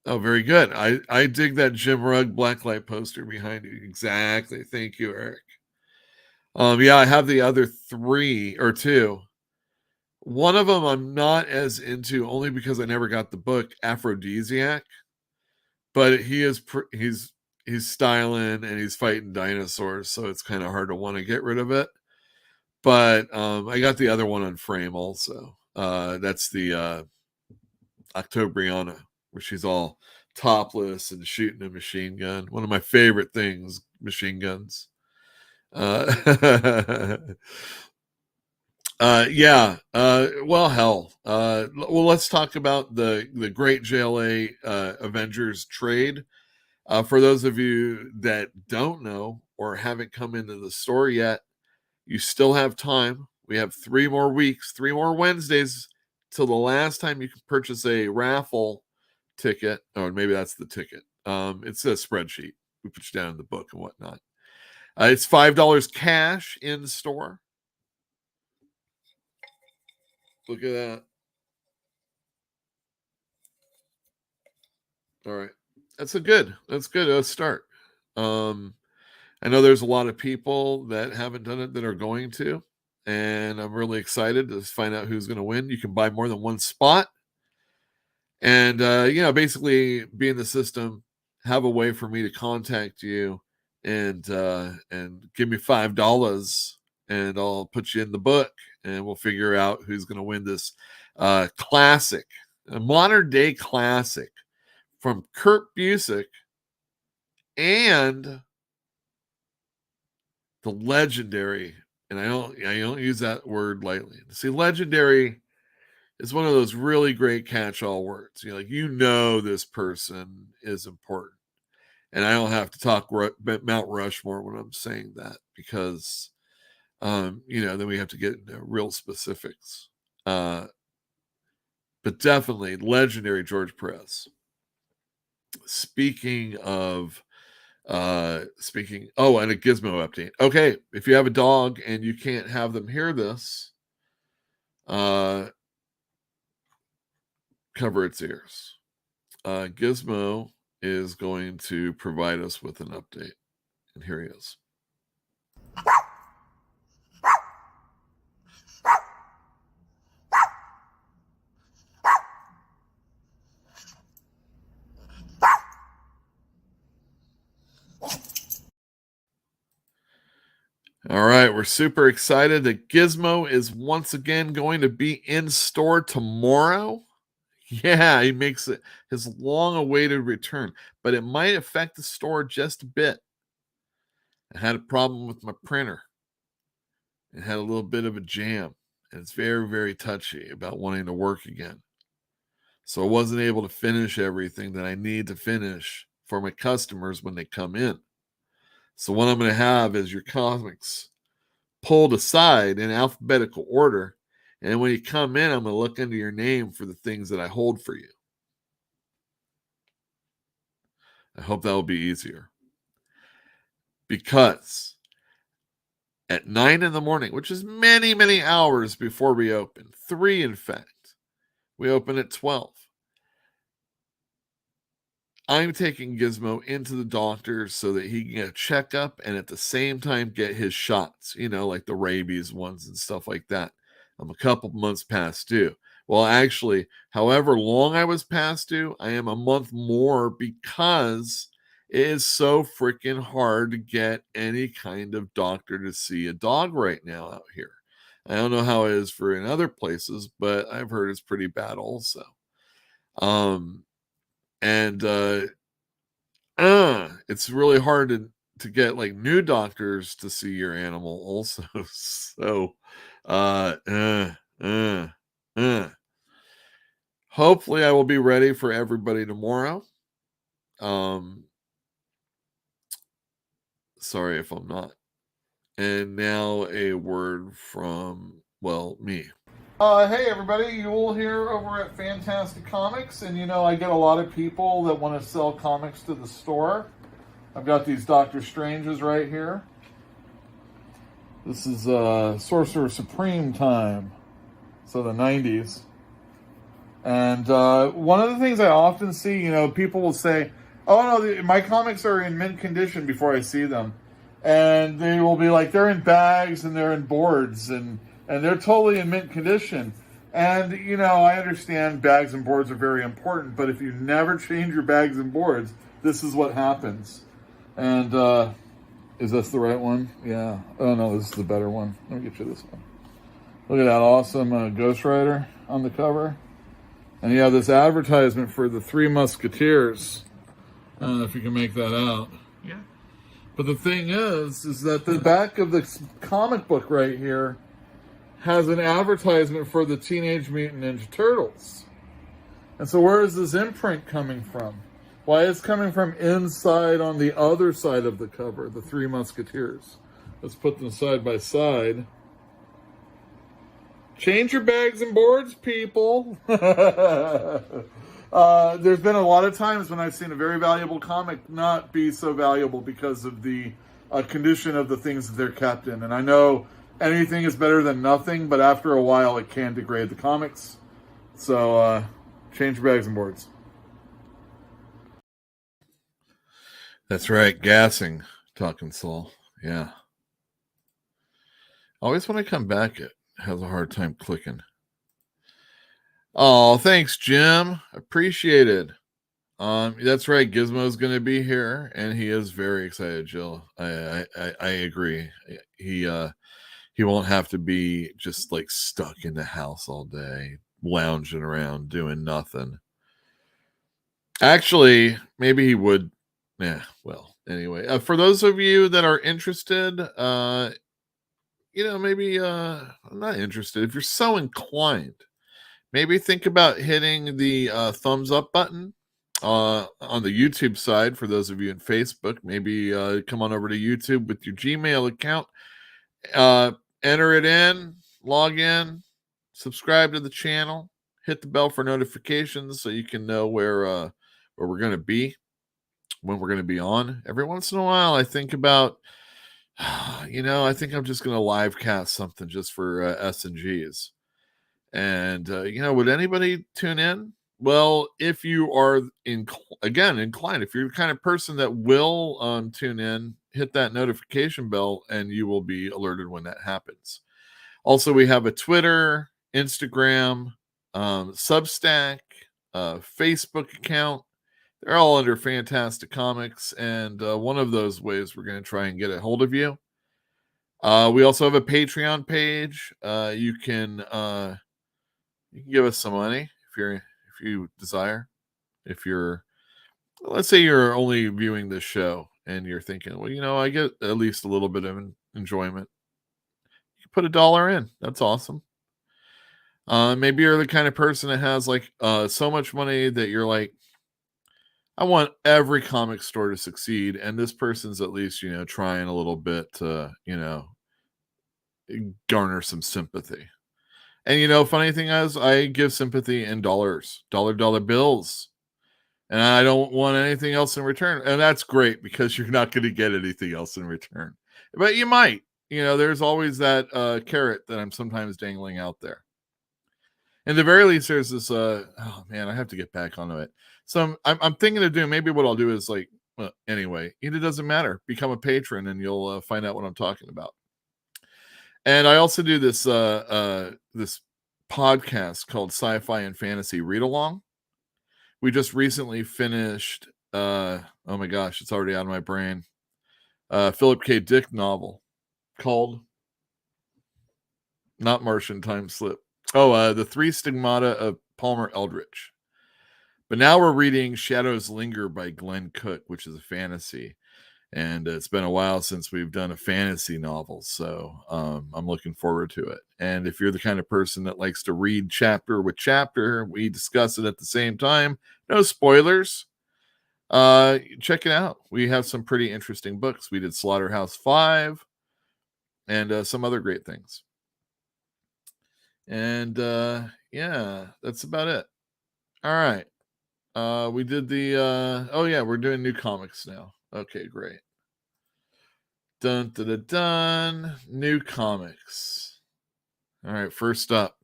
Oh, very good. I dig that Jim Rugg blacklight poster behind you. Exactly. Thank you, Eric. Yeah, I have the other 3 or 2. One of them I'm not as into, only because I never got the book, Aphrodisiac. But he's styling and he's fighting dinosaurs, so it's kind of hard to want to get rid of it. But I got the other one on frame also. That's the Octobriana, where she's all topless and shooting a machine gun. One of my favorite things, machine guns. Yeah. Well, hell. Well, let's talk about the Great JLA Avengers trade. For those of you that don't know or haven't come into the store yet, you still have time. We have 3 more weeks, 3 more Wednesdays till the last time you can purchase a raffle ticket. Or maybe that's the ticket. It's a spreadsheet. We put you down in the book and whatnot. It's $5 cash in store. Look at that. All right. That's good. Let's start. I know there's a lot of people that haven't done it that are going to, and I'm really excited to find out who's going to win. You can buy more than one spot, and basically be in the system. Have a way for me to contact you, and give me $5, and I'll put you in the book, and we'll figure out who's going to win this classic, a modern day classic from Kurt Busiek and the legendary, and I don't use that word lightly. See, legendary is one of those really great catch-all words. This person is important, and I don't have to talk Mount Rushmore when I'm saying that, because then we have to get into real specifics. But definitely legendary George Perez. Speaking, and a Gizmo update. Okay, if you have a dog and you can't have them hear this, cover its ears. Gizmo is going to provide us with an update, and here he is. All right, we're super excited that Gizmo is once again going to be in store tomorrow. Yeah, he makes it his long-awaited return, but it might affect the store just a bit. I had a problem with my printer. It had a little bit of a jam, and it's very, very touchy about wanting to work again. So I wasn't able to finish everything that I need to finish for my customers when they come in. So what I'm going to have is your comics pulled aside in alphabetical order. And when you come in, I'm going to look under your name for the things that I hold for you. I hope that will be easier. Because at 9 in the morning, which is many, many hours before we open. 3, in fact. We open at 12. I'm taking Gizmo into the doctor so that he can get a checkup and at the same time get his shots, like the rabies ones and stuff like that. I'm a couple months past due. Well, actually, however long I was past due, I am a month more because it is so freaking hard to get any kind of doctor to see a dog right now out here. I don't know how it is for in other places, but I've heard it's pretty bad also. It's really hard to get like new doctors to see your animal also. So, hopefully I will be ready for everybody tomorrow. Sorry if I'm not. And now a word from, me. Hey everybody, Yule here over at Fantastic Comics, and I get a lot of people that want to sell comics to the store. I've got these Doctor Stranges right here. This is Sorcerer Supreme time, so the 90s. And one of the things I often see, people will say, oh no, my comics are in mint condition before I see them. And they will be like, they're in bags and they're in boards and they're totally in mint condition. And, I understand bags and boards are very important, but if you never change your bags and boards, this is what happens. And, is this the right one? Yeah. Oh, no, this is the better one. Let me get you this one. Look at that awesome Ghost Rider on the cover. And you have this advertisement for the Three Musketeers. I don't know if you can make that out. Yeah. But the thing is that the back of the comic book right here has an advertisement for the Teenage Mutant Ninja Turtles. And so where is this imprint coming from? Why it's coming from inside on the other side of the cover, the Three Musketeers. Let's put them side by side. Change your bags and boards, people. There's been a lot of times when I've seen a very valuable comic not be so valuable because of the condition of the things that they're kept in. And I know anything is better than nothing, but after a while it can degrade the comics. So change your bags and boards. That's right, gassing, talking Soul. Yeah. Always when I come back, it has a hard time clicking. Oh, thanks, Jim. Appreciated. That's right. Gizmo's going to be here, and he is very excited, Jill. I agree. He won't have to be just like stuck in the house all day, lounging around, doing nothing. Actually, maybe he would. Yeah, well, anyway, for those of you that are interested, maybe I'm not interested. If you're so inclined, maybe think about hitting the thumbs up button on the YouTube side. For those of you in Facebook, maybe come on over to YouTube with your Gmail account, enter it in, log in, subscribe to the channel, hit the bell for notifications so you can know where we're going to be, when we're going to be on. Every once in a while, I think about, I think I'm just going to live cast something just for S&Gs. And, would anybody tune in? Well, if you are, inclined, if you're the kind of person that will tune in, hit that notification bell and you will be alerted when that happens. Also, we have a Twitter, Instagram, Substack, Facebook account. They're all under Fantastic Comics, and one of those ways we're going to try and get a hold of you. We also have a Patreon page. You can give us some money if you desire. If you're, let's say you're only viewing this show and you're thinking, well, I get at least a little bit of enjoyment. You can put $1 in. That's awesome. Maybe you're the kind of person that has like so much money that you're like, I want every comic store to succeed, and this person's at least, trying a little bit to, garner some sympathy. And funny thing is, I give sympathy in dollars, dollar bills, and I don't want anything else in return. And that's great because you're not going to get anything else in return, but you might. there's always that carrot that I'm sometimes dangling out there. And at the very least, there's this. Oh man, I have to get back onto it. So I'm thinking of doing. Maybe what I'll do is anyway, it doesn't matter. Become a patron, and you'll find out what I'm talking about. And I also do this this podcast called Sci-Fi and Fantasy Read Along. We just recently finished. Oh my gosh, it's already out of my brain. Philip K. Dick novel called not Martian Time Slip. The Three Stigmata of Palmer Eldritch. But now we're reading Shadows Linger by Glenn Cook, which is a fantasy. And it's been a while since we've done a fantasy novel. So I'm looking forward to it. And if you're the kind of person that likes to read chapter with chapter, we discuss it at the same time. No spoilers. Check it out. We have some pretty interesting books. We did Slaughterhouse 5 and some other great things. And yeah, that's about it. All right. We did the we're doing new comics now. Okay, great. Dun dun dun dun. New comics. All right, first up.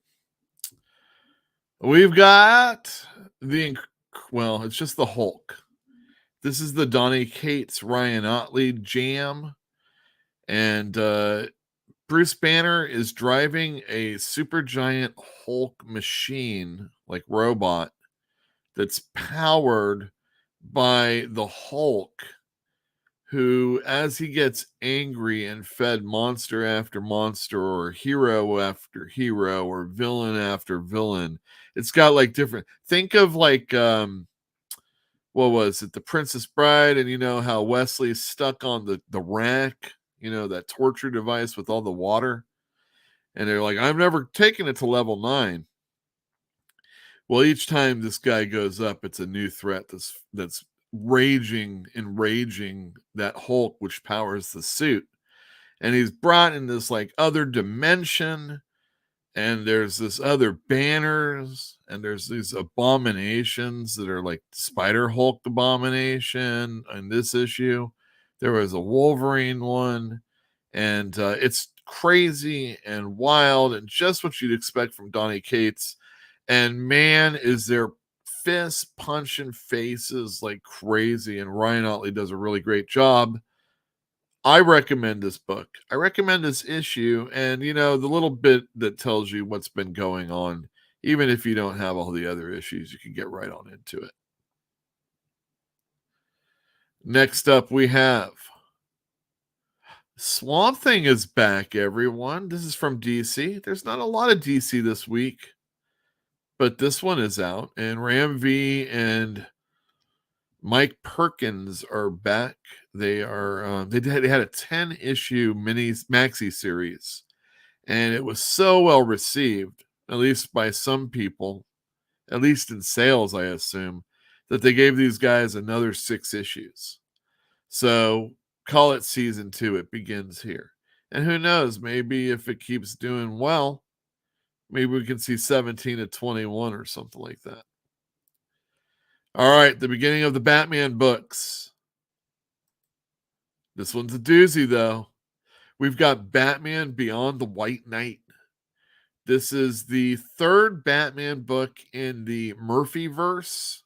We've got it's just the Hulk. This is the Donny Cates, Ryan Otley jam. And Bruce Banner is driving a supergiant Hulk machine, like robot, that's powered by the Hulk, who, as he gets angry and fed monster after monster, or hero after hero, or villain after villain, it's got like different. Think of like what was it, The Princess Bride, and you know how Wesley's stuck on the rack, that torture device with all the water, and they're like, I've never taken it to level 9. Well, each time this guy goes up, it's a new threat that's enraging that Hulk, which powers the suit. And he's brought in this like other dimension, and there's this other banners, and there's these abominations that are like Spider Hulk abomination in this issue. There was a Wolverine one, and it's crazy and wild and just what you'd expect from Donny Cates. And man, is there fist punching faces like crazy, and Ryan Otley does a really great job. I recommend this book. I recommend this issue, and the little bit that tells you what's been going on, even if you don't have all the other issues, you can get right on into it. Next up, we have Swamp Thing is back, everyone. This is from DC. There's not a lot of DC this week, but this one is out, and Ram V and Mike Perkins are back. They are they had a 10-issue maxi series, and it was so well received, at least by some people, at least in sales, I assume, that they gave these guys another 6 issues. So call it season 2. It begins here, and who knows? Maybe if it keeps doing well, maybe we can see 17 to 21 or something like that. All right, the beginning of the Batman books. This one's a doozy, though. We've got Batman Beyond the White Knight. This is the 3rd Batman book in the Murphyverse.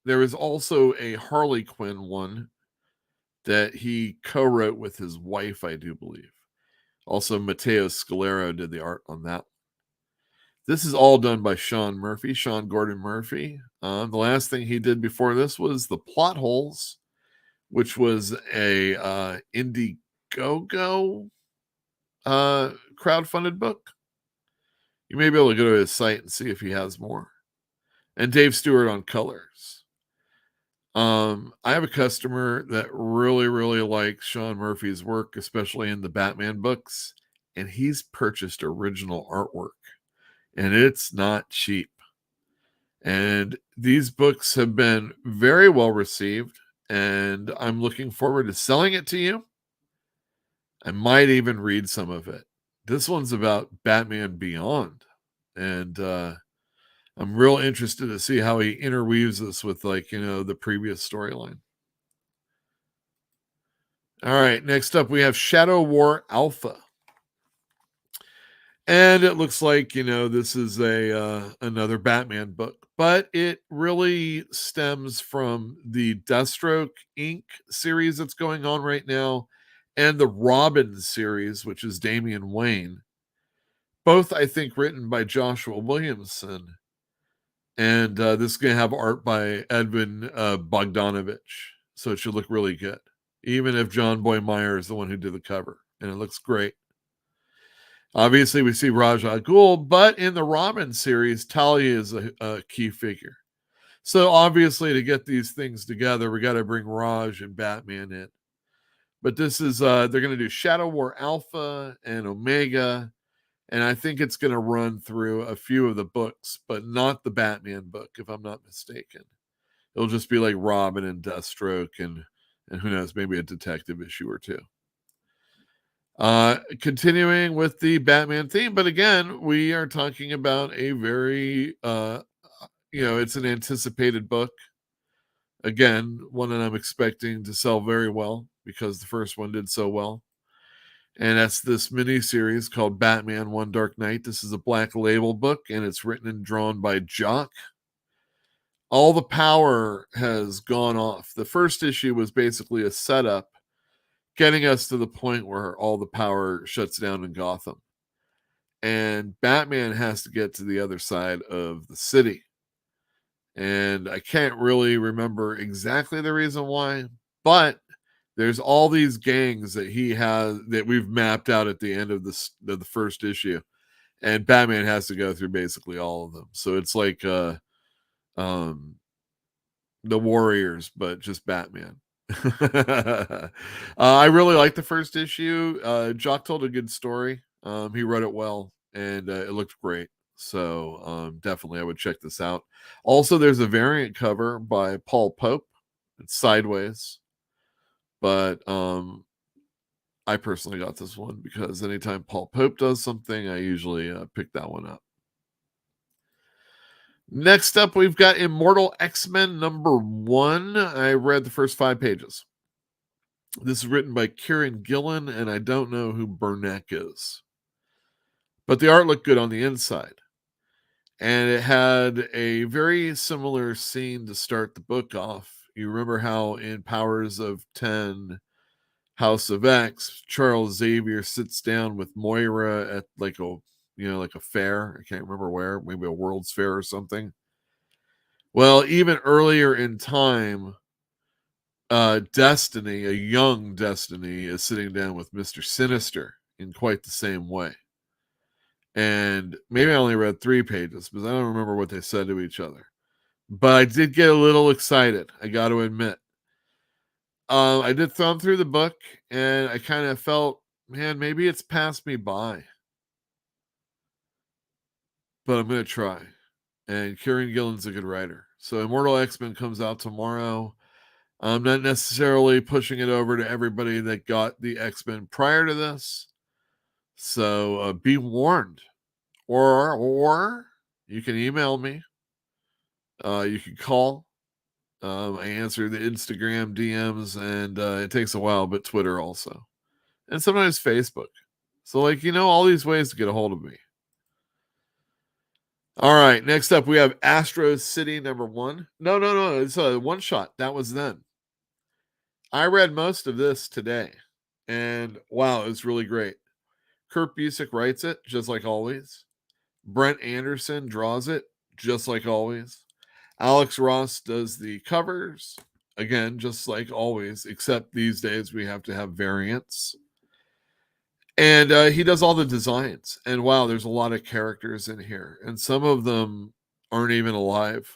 There is also a Harley Quinn one that he co-wrote with his wife, I do believe. Also, Matteo Scalero did the art on that. This is all done by Sean Gordon Murphy. The last thing he did before this was The Plot Holes, which was a Indiegogo crowdfunded book. You may be able to go to his site and see if he has more. And Dave Stewart on colors. I have a customer that really, really likes Sean Murphy's work, especially in the Batman books, and he's purchased original artwork. And it's not cheap. And these books have been very well received, and I'm looking forward to selling it to you. I might even read some of it. This one's about Batman Beyond, and I'm real interested to see how he interweaves this with, the previous storyline. All right, next up we have Shadow War Alpha. And it looks like, this is another Batman book, but it really stems from the Deathstroke Inc. series that's going on right now and the Robin series, which is Damian Wayne. Both, I think, written by Joshua Williamson. And this is going to have art by Edwin Bogdanovich. So it should look really good, even if John Boy Meyer is the one who did the cover. And it looks great. Obviously, we see Ra's al Ghul, but in the Robin series, Talia is a key figure. So obviously, to get these things together, we got to bring Raj and Batman in. But this is, they're going to do Shadow War Alpha and Omega, and I think it's going to run through a few of the books, but not the Batman book, if I'm not mistaken. It'll just be like Robin and Deathstroke, and who knows, maybe a detective issue or two. Continuing with the Batman theme, but again, we are talking about a very, it's an anticipated book. Again, one that I'm expecting to sell very well because the first one did so well. And that's this mini-series called Batman One Dark Knight. This is a Black Label book, and it's written and drawn by Jock. All the power has gone off. The first issue was basically a setup, getting us to the point where all the power shuts down in Gotham. And Batman has to get to the other side of the city. And I can't really remember exactly the reason why, but there's all these gangs that he has that we've mapped out at the end of the first issue. And Batman has to go through basically all of them. So it's like the Warriors, but just Batman. I really like the first issue. Jock told a good story. He wrote it well, and it looked great. So definitely I would check this out. Also, there's a variant cover by Paul Pope. It's sideways. But I personally got this one because anytime Paul Pope does something, I usually pick that one up. Next up, we've got Immortal X-Men #1. I read the first 5 pages. This is written by Kieran Gillen, and I don't know who Burnett is. But the art looked good on the inside. And it had a very similar scene to start the book off. You remember how in Powers of 10, House of X, Charles Xavier sits down with Moira at like a fair. I can't remember where, maybe a World's Fair or something. Well, even earlier in time, Destiny, a young Destiny, is sitting down with Mr. Sinister in quite the same way. And maybe I only read 3 pages because I don't remember what they said to each other. But I did get a little excited, I got to admit. I did thumb through the book, and I kind of felt, man, maybe it's passed me by. But I'm going to try. And Kieran Gillen's a good writer. So Immortal X-Men comes out tomorrow. I'm not necessarily pushing it over to everybody that got the X-Men prior to this. So be warned. Or you can email me. You can call. I answer the Instagram DMs, and it takes a while, but Twitter also. And sometimes Facebook. So, all these ways to get a hold of me. All right, next up, we have Astro City #1. No. It's a one-shot. That was then. I read most of this today, and wow, it's really great. Kurt Busiek writes it, just like always. Brent Anderson draws it, just like always. Alex Ross does the covers, again, just like always, except these days we have to have variants. And he does all the designs. And wow, there's a lot of characters in here. And some of them aren't even alive.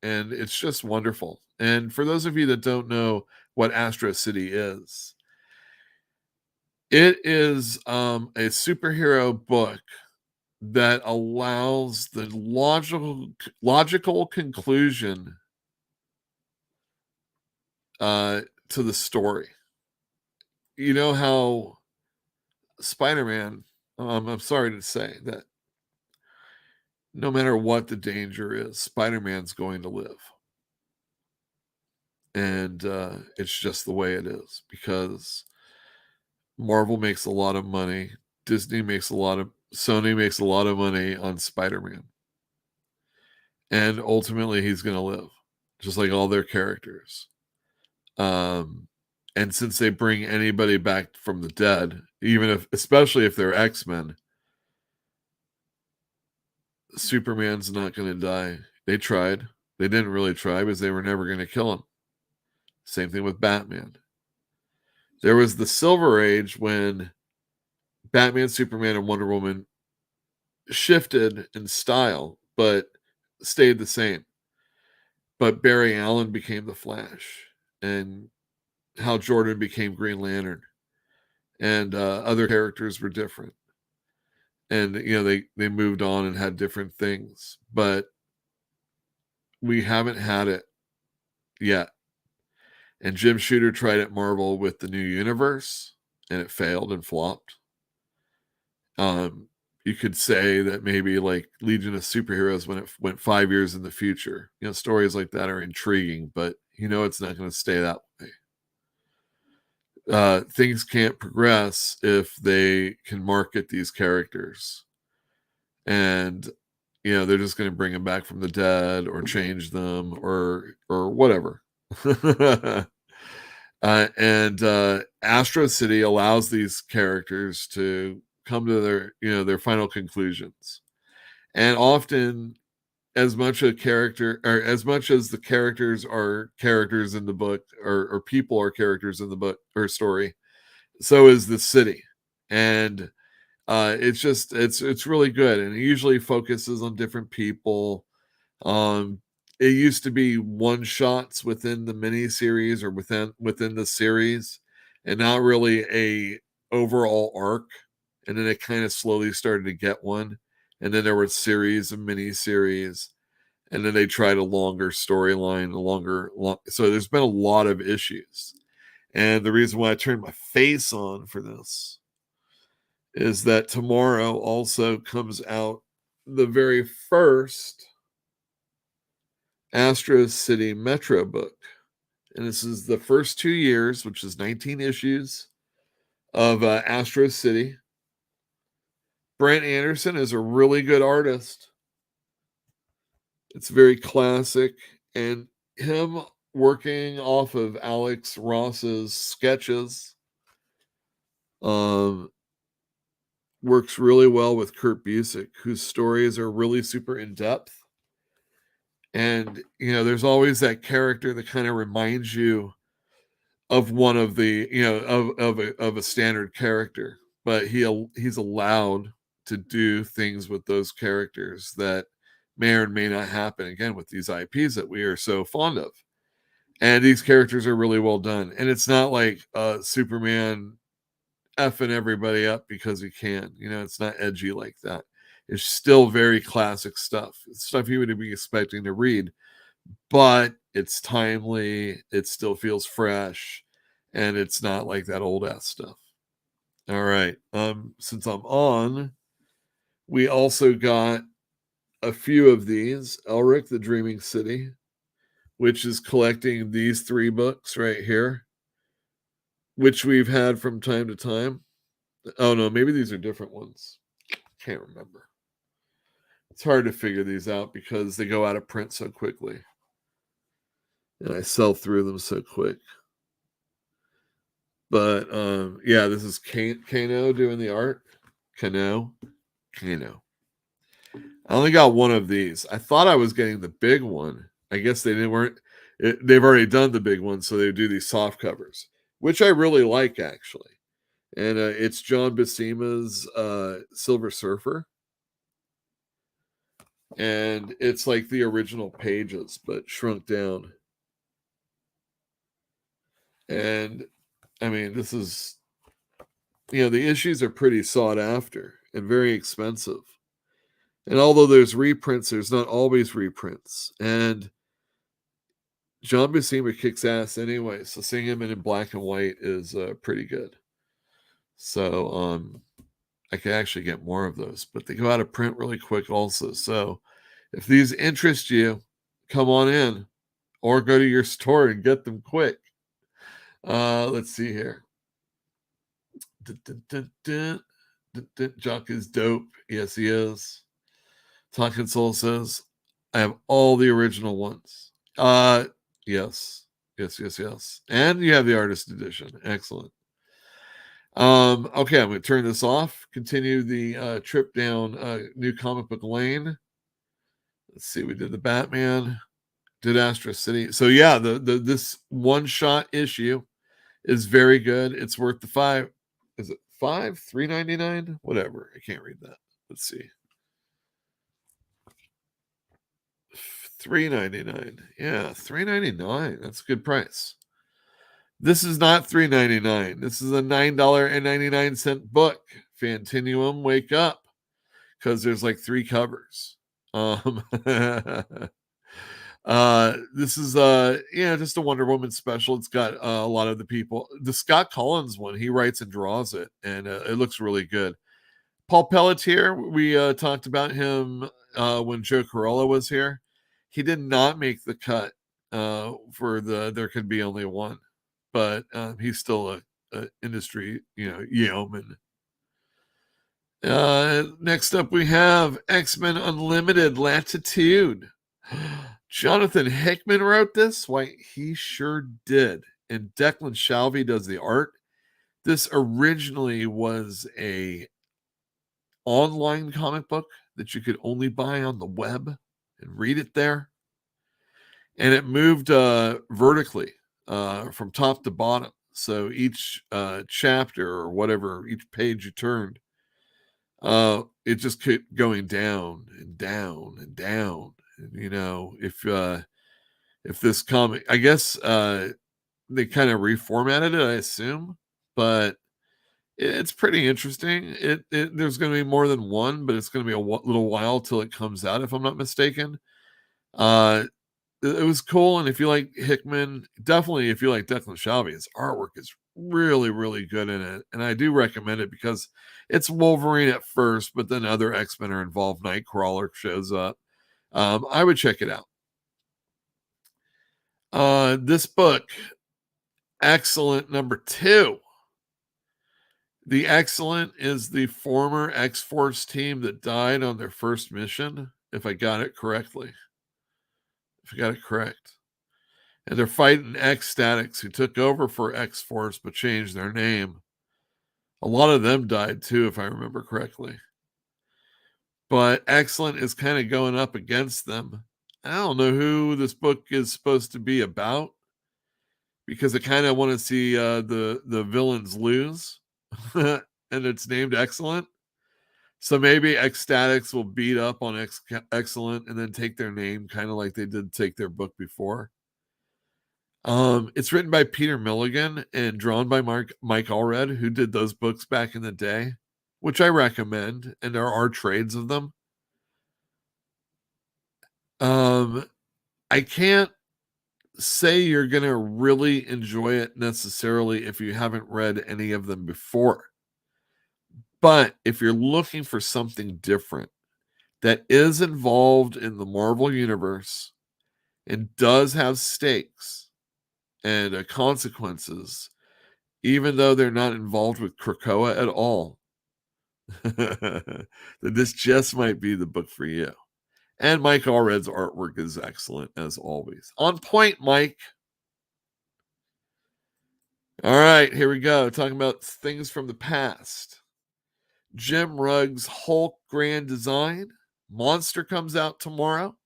And it's just wonderful. And for those of you that don't know what Astro City is, it is a superhero book that allows the logical conclusion to the story. You know how Spider-Man, I'm sorry to say that no matter what the danger is, Spider-Man's going to live. And it's just the way it is because Marvel makes a lot of money. Disney makes a lot of Sony makes a lot of money on Spider-Man. And ultimately he's going to live, just like all their characters. And since they bring anybody back from the dead, especially if they're X-Men, Superman's not going to die. They tried. They didn't really try because they were never going to kill him. Same thing with Batman. There was the Silver Age when Batman, Superman, and Wonder Woman shifted in style, but stayed the same. But Barry Allen became the Flash, and Hal Jordan became Green Lantern, and other characters were different. And they moved on and had different things, but we haven't had it yet. And Jim Shooter tried at Marvel with the New Universe, and it failed and flopped. You could say that maybe like Legion of Superheroes when it went 5 years in the future. Stories like that are intriguing, but it's not going to stay that way. Things can't progress if they can market these characters. And, they're just going to bring them back from the dead or change them or whatever. And Astro City allows these characters to come to their final conclusions. And often, as much as the characters are characters in the book, or people are characters in the book or story, so is the city. And it's really good, and it usually focuses on different people. It used to be one shots within the miniseries or within the series, and not really a overall arc. And then it kind of slowly started to get one, and then there were series of miniseries, and then they tried a longer storyline, so there's been a lot of issues. And the reason why I turned my face on for this is that tomorrow also comes out the very first Astro City Metro book. And this is the first 2 years, which is 19 issues of Astro City. Brent Anderson is a really good artist. It's very classic. And him working off of Alex Ross's sketches works really well with Kurt Busiek, whose stories are really super in-depth. And, there's always that character that kind of reminds you of one of the, of a standard character. But he's allowed to do things with those characters that may or may not happen, again, with these IPs that we are so fond of. And these characters are really well done. And it's not like Superman effing everybody up because he can. It's not edgy like that. It's still very classic stuff. It's stuff you would be expecting to read, but it's timely. It still feels fresh, and it's not like that old ass stuff. All right. Since I'm on, we also got a few of these. Elric, the Dreaming City, which is collecting these 3 books right here, which we've had from time to time. Oh no, maybe these are different ones. Can't remember. It's hard to figure these out because they go out of print so quickly. And I sell through them so quick. But yeah, this is Kano doing the art. Kano. I only got one of these. I thought I was getting the big one. I guess they've already done the big one, so they do these soft covers, which I really like, actually. And it's John Buscema's Silver Surfer. And it's like the original pages, but shrunk down. And, I mean, this is, the issues are pretty sought after and very expensive. And although there's reprints, there's not always reprints. And John Buscema kicks ass anyway, so seeing him in black and white is pretty good. So I can actually get more of those, but they go out of print really quick also. So if these interest you, come on in or go to your store and get them quick. Let's see here. Jock is dope. Yes, he is. Talking Soul says, I have all the original ones. Yes. Yes. And you have the artist edition. Excellent. Okay, I'm going to turn this off. Continue the trip down New Comic Book Lane. Let's see. We did the Batman. Did Astro City. So yeah, this one-shot issue is very good. It's worth the $5. Is it $3.99? Whatever. I can't read that. Let's see. $3.99. Yeah, $3.99. That's a good price. This is not $3.99. This is a $9.99 book. Fantinuum, wake up, because there's like 3 covers. This is just a Wonder Woman special. It's got a lot of the people. The Scott Collins one, he writes and draws it, and it looks really good. Paul Pelletier, we talked about him when Joe Corolla was here. He did not make the cut for the There Could Be Only One, but he's still a industry yeoman. Next up, we have X-Men Unlimited Latitude. Jonathan Hickman wrote this. Why, he sure did. And Declan Shalvey does the art. This originally was a online comic book that you could only buy on the web and read it there. And it moved vertically from top to bottom. So each chapter or whatever, each page you turned, it just kept going down and down and down. And, if this comic, I guess they kind of reformatted it, I assume, but it's pretty interesting. There's going to be more than one, but it's going to be a little while till it comes out, if I'm not mistaken. It was cool, and if you like Hickman, definitely if you like Declan Shalvey, his artwork is really, really good in it, and I do recommend it because it's Wolverine at first, but then other X-Men are involved. Nightcrawler shows up. I would check it out. This book, Excellent number 2. The Excellent is the former X-Force team that died on their first mission, if I got it correctly. If I got it correct. And they're fighting X-Statics, who took over for X-Force but changed their name. A lot of them died too, if I remember correctly. But Excellent is kind of going up against them. I don't know who this book is supposed to be about, because I kind of want to see the villains lose. And it's named Excellent. So maybe X-Statics will beat up on Excellent and then take their name, kind of like they did take their book before. It's written by Peter Milligan and drawn by Mike Allred, who did those books back in the day, which I recommend, and there are trades of them. I can't say you're going to really enjoy it necessarily if you haven't read any of them before. But if you're looking for something different that is involved in the Marvel Universe and does have stakes and consequences, even though they're not involved with Krakoa at all, then this just might be the book for you. And Mike Allred's artwork is excellent, as always. On point, Mike. All right, here we go. Talking about things from the past. Jim Rugg's Hulk Grand Design. Monster comes out tomorrow.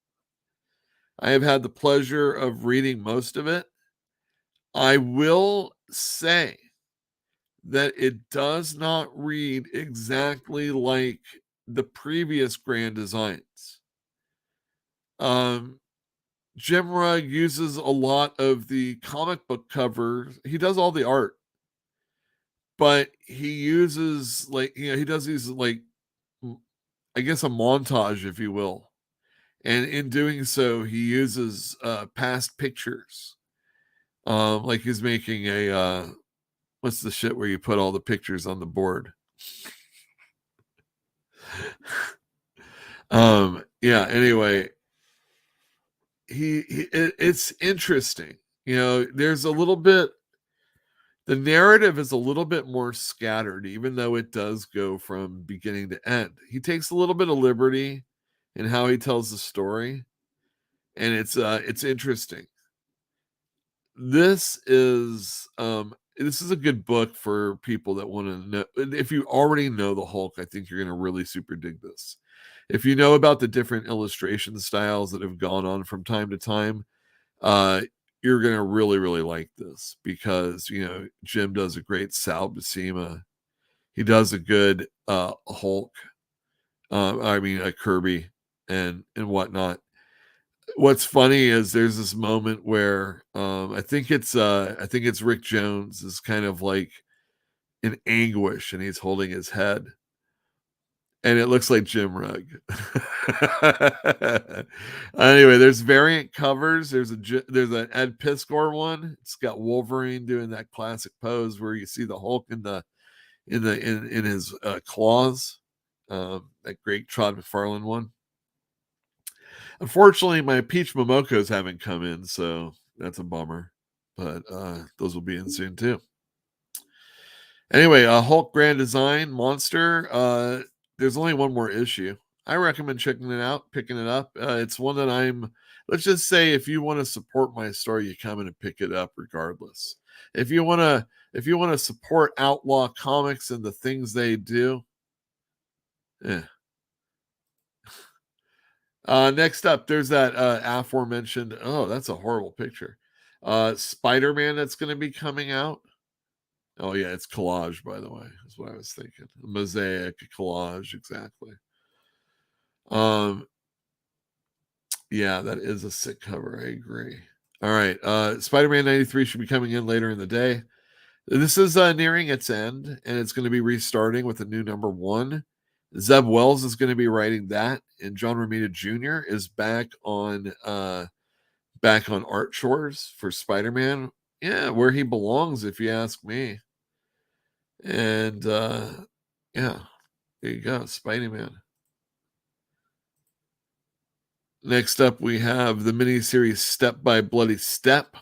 I have had the pleasure of reading most of it. I will say that it does not read exactly like the previous Grand Designs. Jim Rugg uses a lot of the comic book covers. He does all the art, but he uses he does these I guess a montage, if you will. And in doing so, he uses past pictures. Like he's making a what's the shit where you put all the pictures on the board? Anyway, it's interesting. There's a little bit The narrative is a little bit more scattered, even though it does go from beginning to end. He takes a little bit of liberty in how he tells the story, and it's interesting. This is a good book for people that want to know. If you already know the Hulk, I think you're going to really super dig this. If you know about the different illustration styles that have gone on from time to time, you're going to really, really like this, because, Jim does a great Sal Buscema. He does a good Hulk. Kirby and whatnot. What's funny is there's this moment where I think it's Rick Jones is kind of like in anguish, and he's holding his head, and it looks like Jim Rugg. Anyway, there's variant covers. There's an Ed Piskor one. It's got Wolverine doing that classic pose where you see the Hulk in his claws. That great Todd McFarlane one. Unfortunately, my Peach Momokos haven't come in, so that's a bummer. But those will be in soon too. Anyway, Hulk Grand Design Monster. There's only one more issue. I recommend checking it out, picking it up. It's one that let's just say, if you want to support my story, you come in and pick it up regardless. If you want to support Outlaw Comics and the things they do, next up, there's that aforementioned, that's a horrible picture, Spider-Man that's going to be coming out. Oh yeah, it's collage, by the way, is what I was thinking. A mosaic, collage, exactly. Yeah, that is a sick cover. I agree. All right, Spider-Man 93 should be coming in later in the day. This is nearing its end, and it's going to be restarting with a new number 1. Zeb Wells is going to be writing that, and John Romita Jr. is back on art chores for Spider-Man. Yeah, where he belongs, if you ask me. And yeah, there you go, Spidey-Man. Next up, we have the miniseries Step by Bloody Step,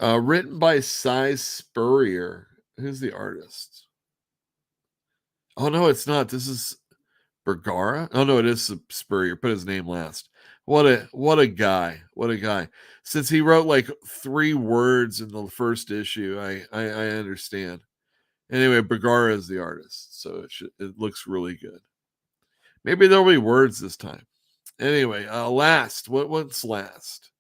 written by Cy Spurrier. Who's the artist? Oh no, it's not. This is Bergara. Oh no, it is Spurrier. Put his name last. What a guy. What a guy. Since he wrote like 3 words in the first issue, I understand. Anyway, Bergara is the artist, so it looks really good. Maybe there'll be words this time. Anyway, last. What's last?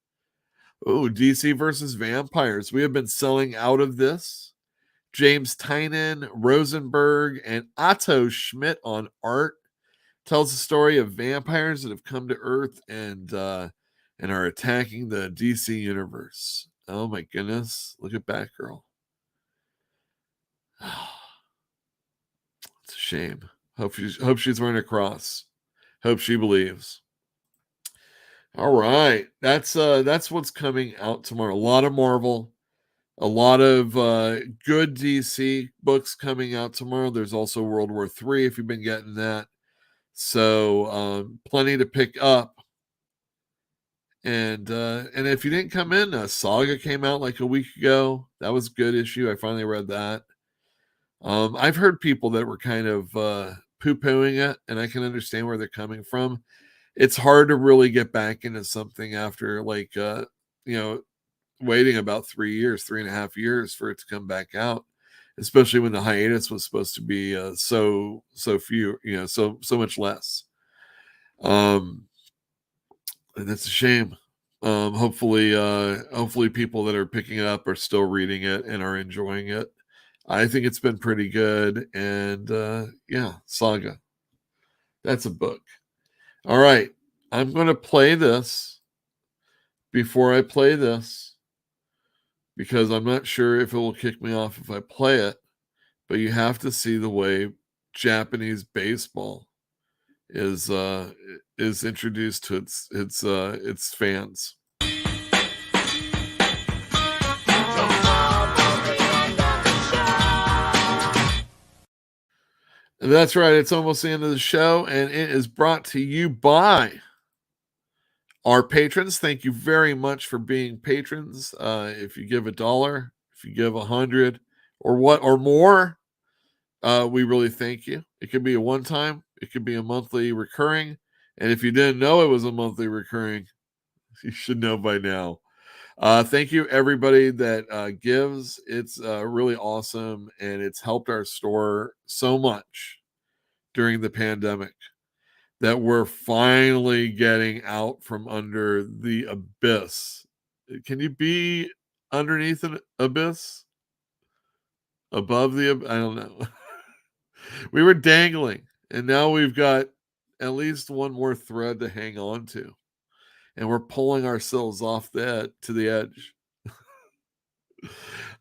Oh, DC versus Vampires. We have been selling out of this. James Tynion, Rosenberg, and Otto Schmidt on art. Tells the story of vampires that have come to Earth and are attacking the DC universe. Oh my goodness. Look at Batgirl. It's a shame. Hope she's wearing a cross. Hope she believes. All right. That's what's coming out tomorrow. A lot of Marvel. A lot of good DC books coming out tomorrow. There's also World War III if you've been getting that. So plenty to pick up. And if you didn't come in, Saga came out like a week ago. That was a good issue. I finally read that. I've heard people that were kind of poo-pooing it, and I can understand where they're coming from. It's hard to really get back into something after waiting about 3.5 years for it to come back out, especially when the hiatus was supposed to be so few, so much less. And that's a shame. Hopefully people that are picking it up are still reading it and are enjoying it. I think it's been pretty good. And Saga. That's a book. All right. I'm going to play this before I play this, because I'm not sure if it will kick me off if I play it, but you have to see the way Japanese baseball is introduced to its fans. And that's right, it's almost the end of the show, and it is brought to you by our patrons. Thank you very much for being patrons. If you give $1, If you give 100 or more, we really thank you. It could be a one-time, it could be a monthly recurring, and if you didn't know it was a monthly recurring, you should know by now. Thank you, everybody that gives. It's really awesome, and it's helped our store so much during the pandemic that we're finally getting out from under the abyss. Can you be underneath an abyss? Above the I don't know. We were dangling, and now we've got at least one more thread to hang on to, and we're pulling ourselves off that to the edge.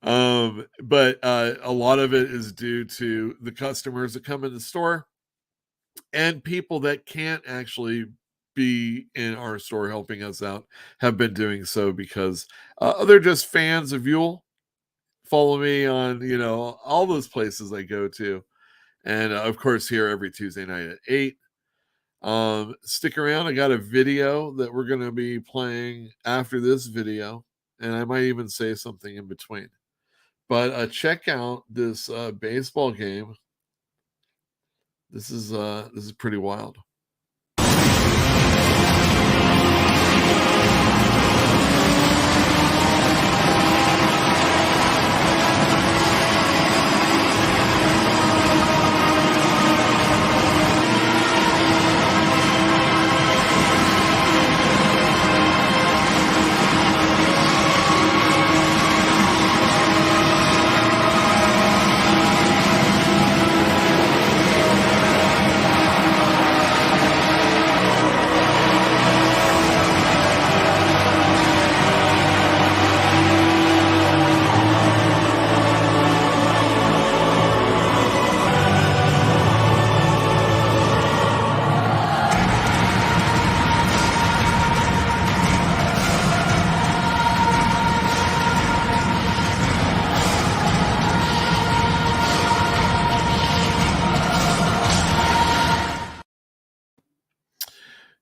But a lot of it is due to the customers that come in the store and people that can't actually be in our store helping us out have been doing so because they're just fans of Yule. Follow me on, all those places I go to. And of course, here every Tuesday night at 8. Stick around. I got a video that we're going to be playing after this video, and I might even say something in between. But check out this baseball game. This is pretty wild.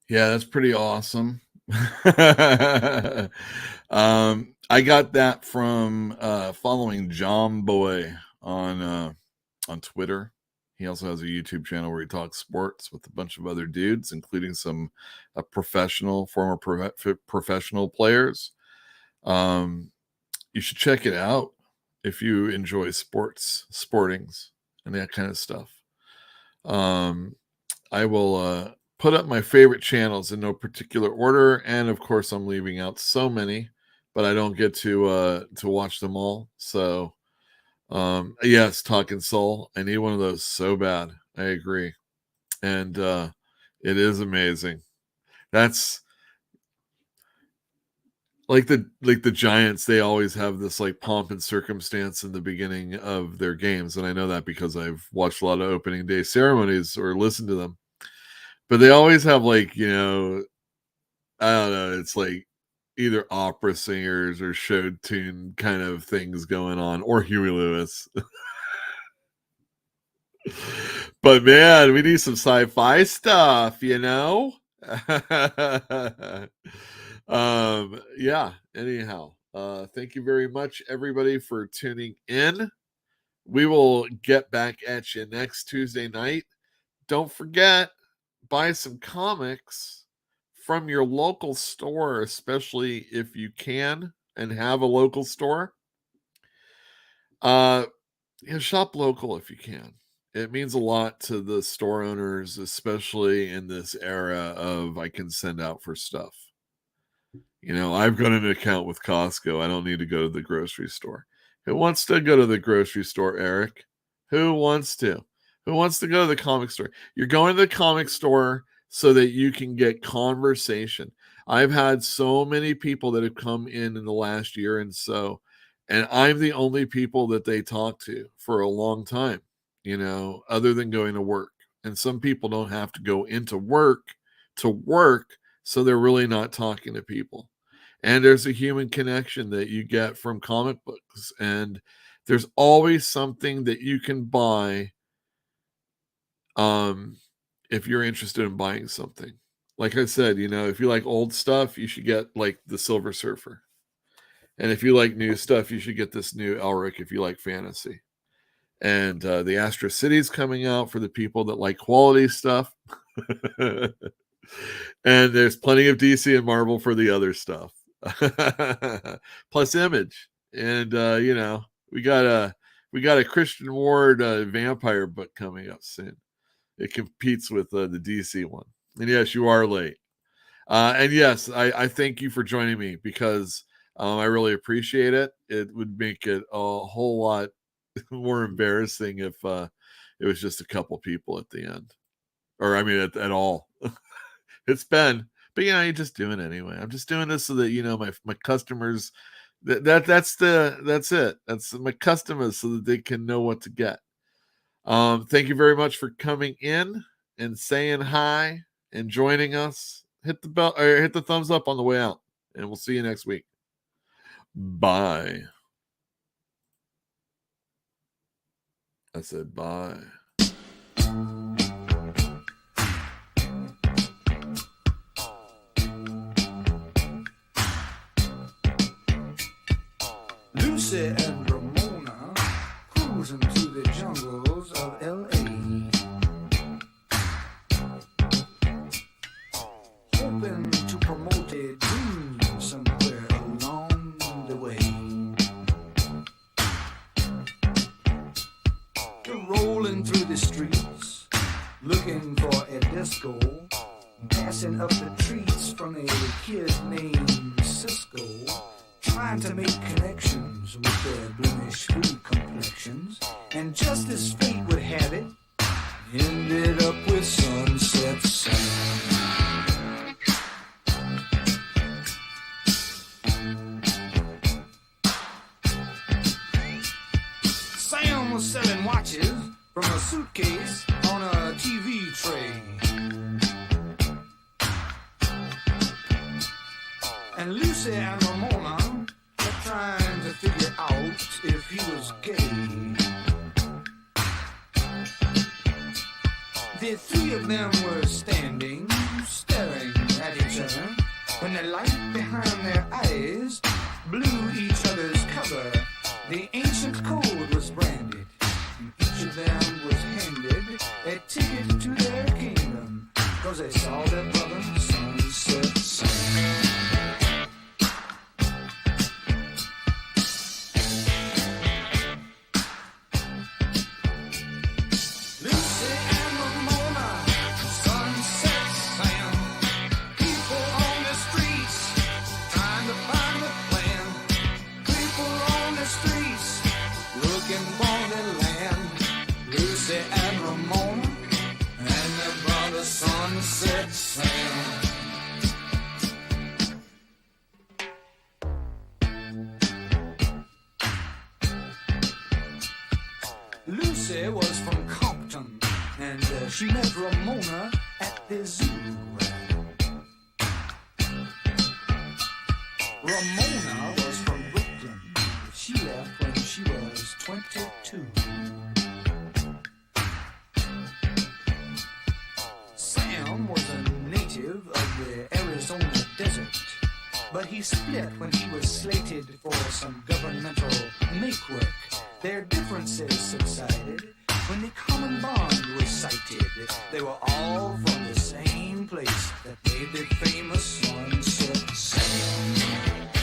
Yeah, that's pretty awesome. I got that from following John Boy on Twitter. He also has a YouTube channel where he talks sports with a bunch of other dudes, including some former professional players. You should check it out if you enjoy sportings, and that kind of stuff. I will put up my favorite channels in no particular order, and of course I'm leaving out so many, but I don't get to watch them all. So yes, Talking Soul, I need one of those so bad. I agree, and it is amazing. That's like the Giants. They always have this like pomp and circumstance in the beginning of their games, and I know that because I've watched a lot of opening day ceremonies or listened to them. But they always have like, I don't know, it's like either opera singers or show tune kind of things going on, or Huey Lewis. But man, we need some sci-fi stuff, yeah. Anyhow, thank you very much, everybody, for tuning in. We will get back at you next Tuesday night. Don't forget, buy some comics from your local store, especially if you can and have a local store. Shop local if you can. It means a lot to the store owners, especially in this era of I can send out for stuff. I've got an account with Costco. I don't need to go to the grocery store. Who wants to go to the grocery store, Eric? Who wants to? Who wants to go to the comic store? You're going to the comic store so that you can get conversation. I've had so many people that have come in the last year and so, and I'm the only people that they talk to for a long time, other than going to work. And some people don't have to go into work to work, so they're really not talking to people. And there's a human connection that you get from comic books. And there's always something that you can buy if you're interested in buying something. Like I said, if you like old stuff, you should get like the Silver Surfer. And if you like new stuff, you should get this new Elric if you like fantasy. And the Astro City is coming out for the people that like quality stuff. And there's plenty of DC and Marvel for the other stuff. Plus Image. And, we got a Christian Ward vampire book coming up soon. It competes with the DC one. And yes, you are late. And yes, I thank you for joining me because I really appreciate it. It would make it a whole lot more embarrassing if it was just a couple people at the end. Or, I mean, at all. It's been. But, you're just doing it anyway. I'm just doing this so that, my customers... That's it. That's my customers so that they can know what to get. Thank you very much for coming in and saying hi and joining us. Hit the bell or hit the thumbs up on the way out, and we'll see you next week. Bye. I said bye. Lucy and Ramona cruising through the jungles of L.A. Hoping to promote a dream somewhere along the way. They're rolling through the streets, looking for a disco, passing up the treats from a kid named Cisco. Trying to make connections with their blemish-free complexions, and just as fate would have it, ended up with Sunset Sam. Sam was selling watches from a suitcase on a TV tray. And Lucy and Ramona kept trying to figure out if he was gay. The three of them were standing, staring at each other, when the light behind their eyes blew each other's cover. The ancient code was branded, and each of them was handed a ticket to their kingdom, 'cause they saw their brother Sunset Sam. Lucy was from Compton, and she met Ramona at the zoo. Ramona was from Brooklyn. She left when she was 22. Sam was a native of the Arizona desert, but he split when he was slated for some governmental make-work. Their differences subsided when the common bond was sighted. They were all from the same place that made the famous Sunset Sam.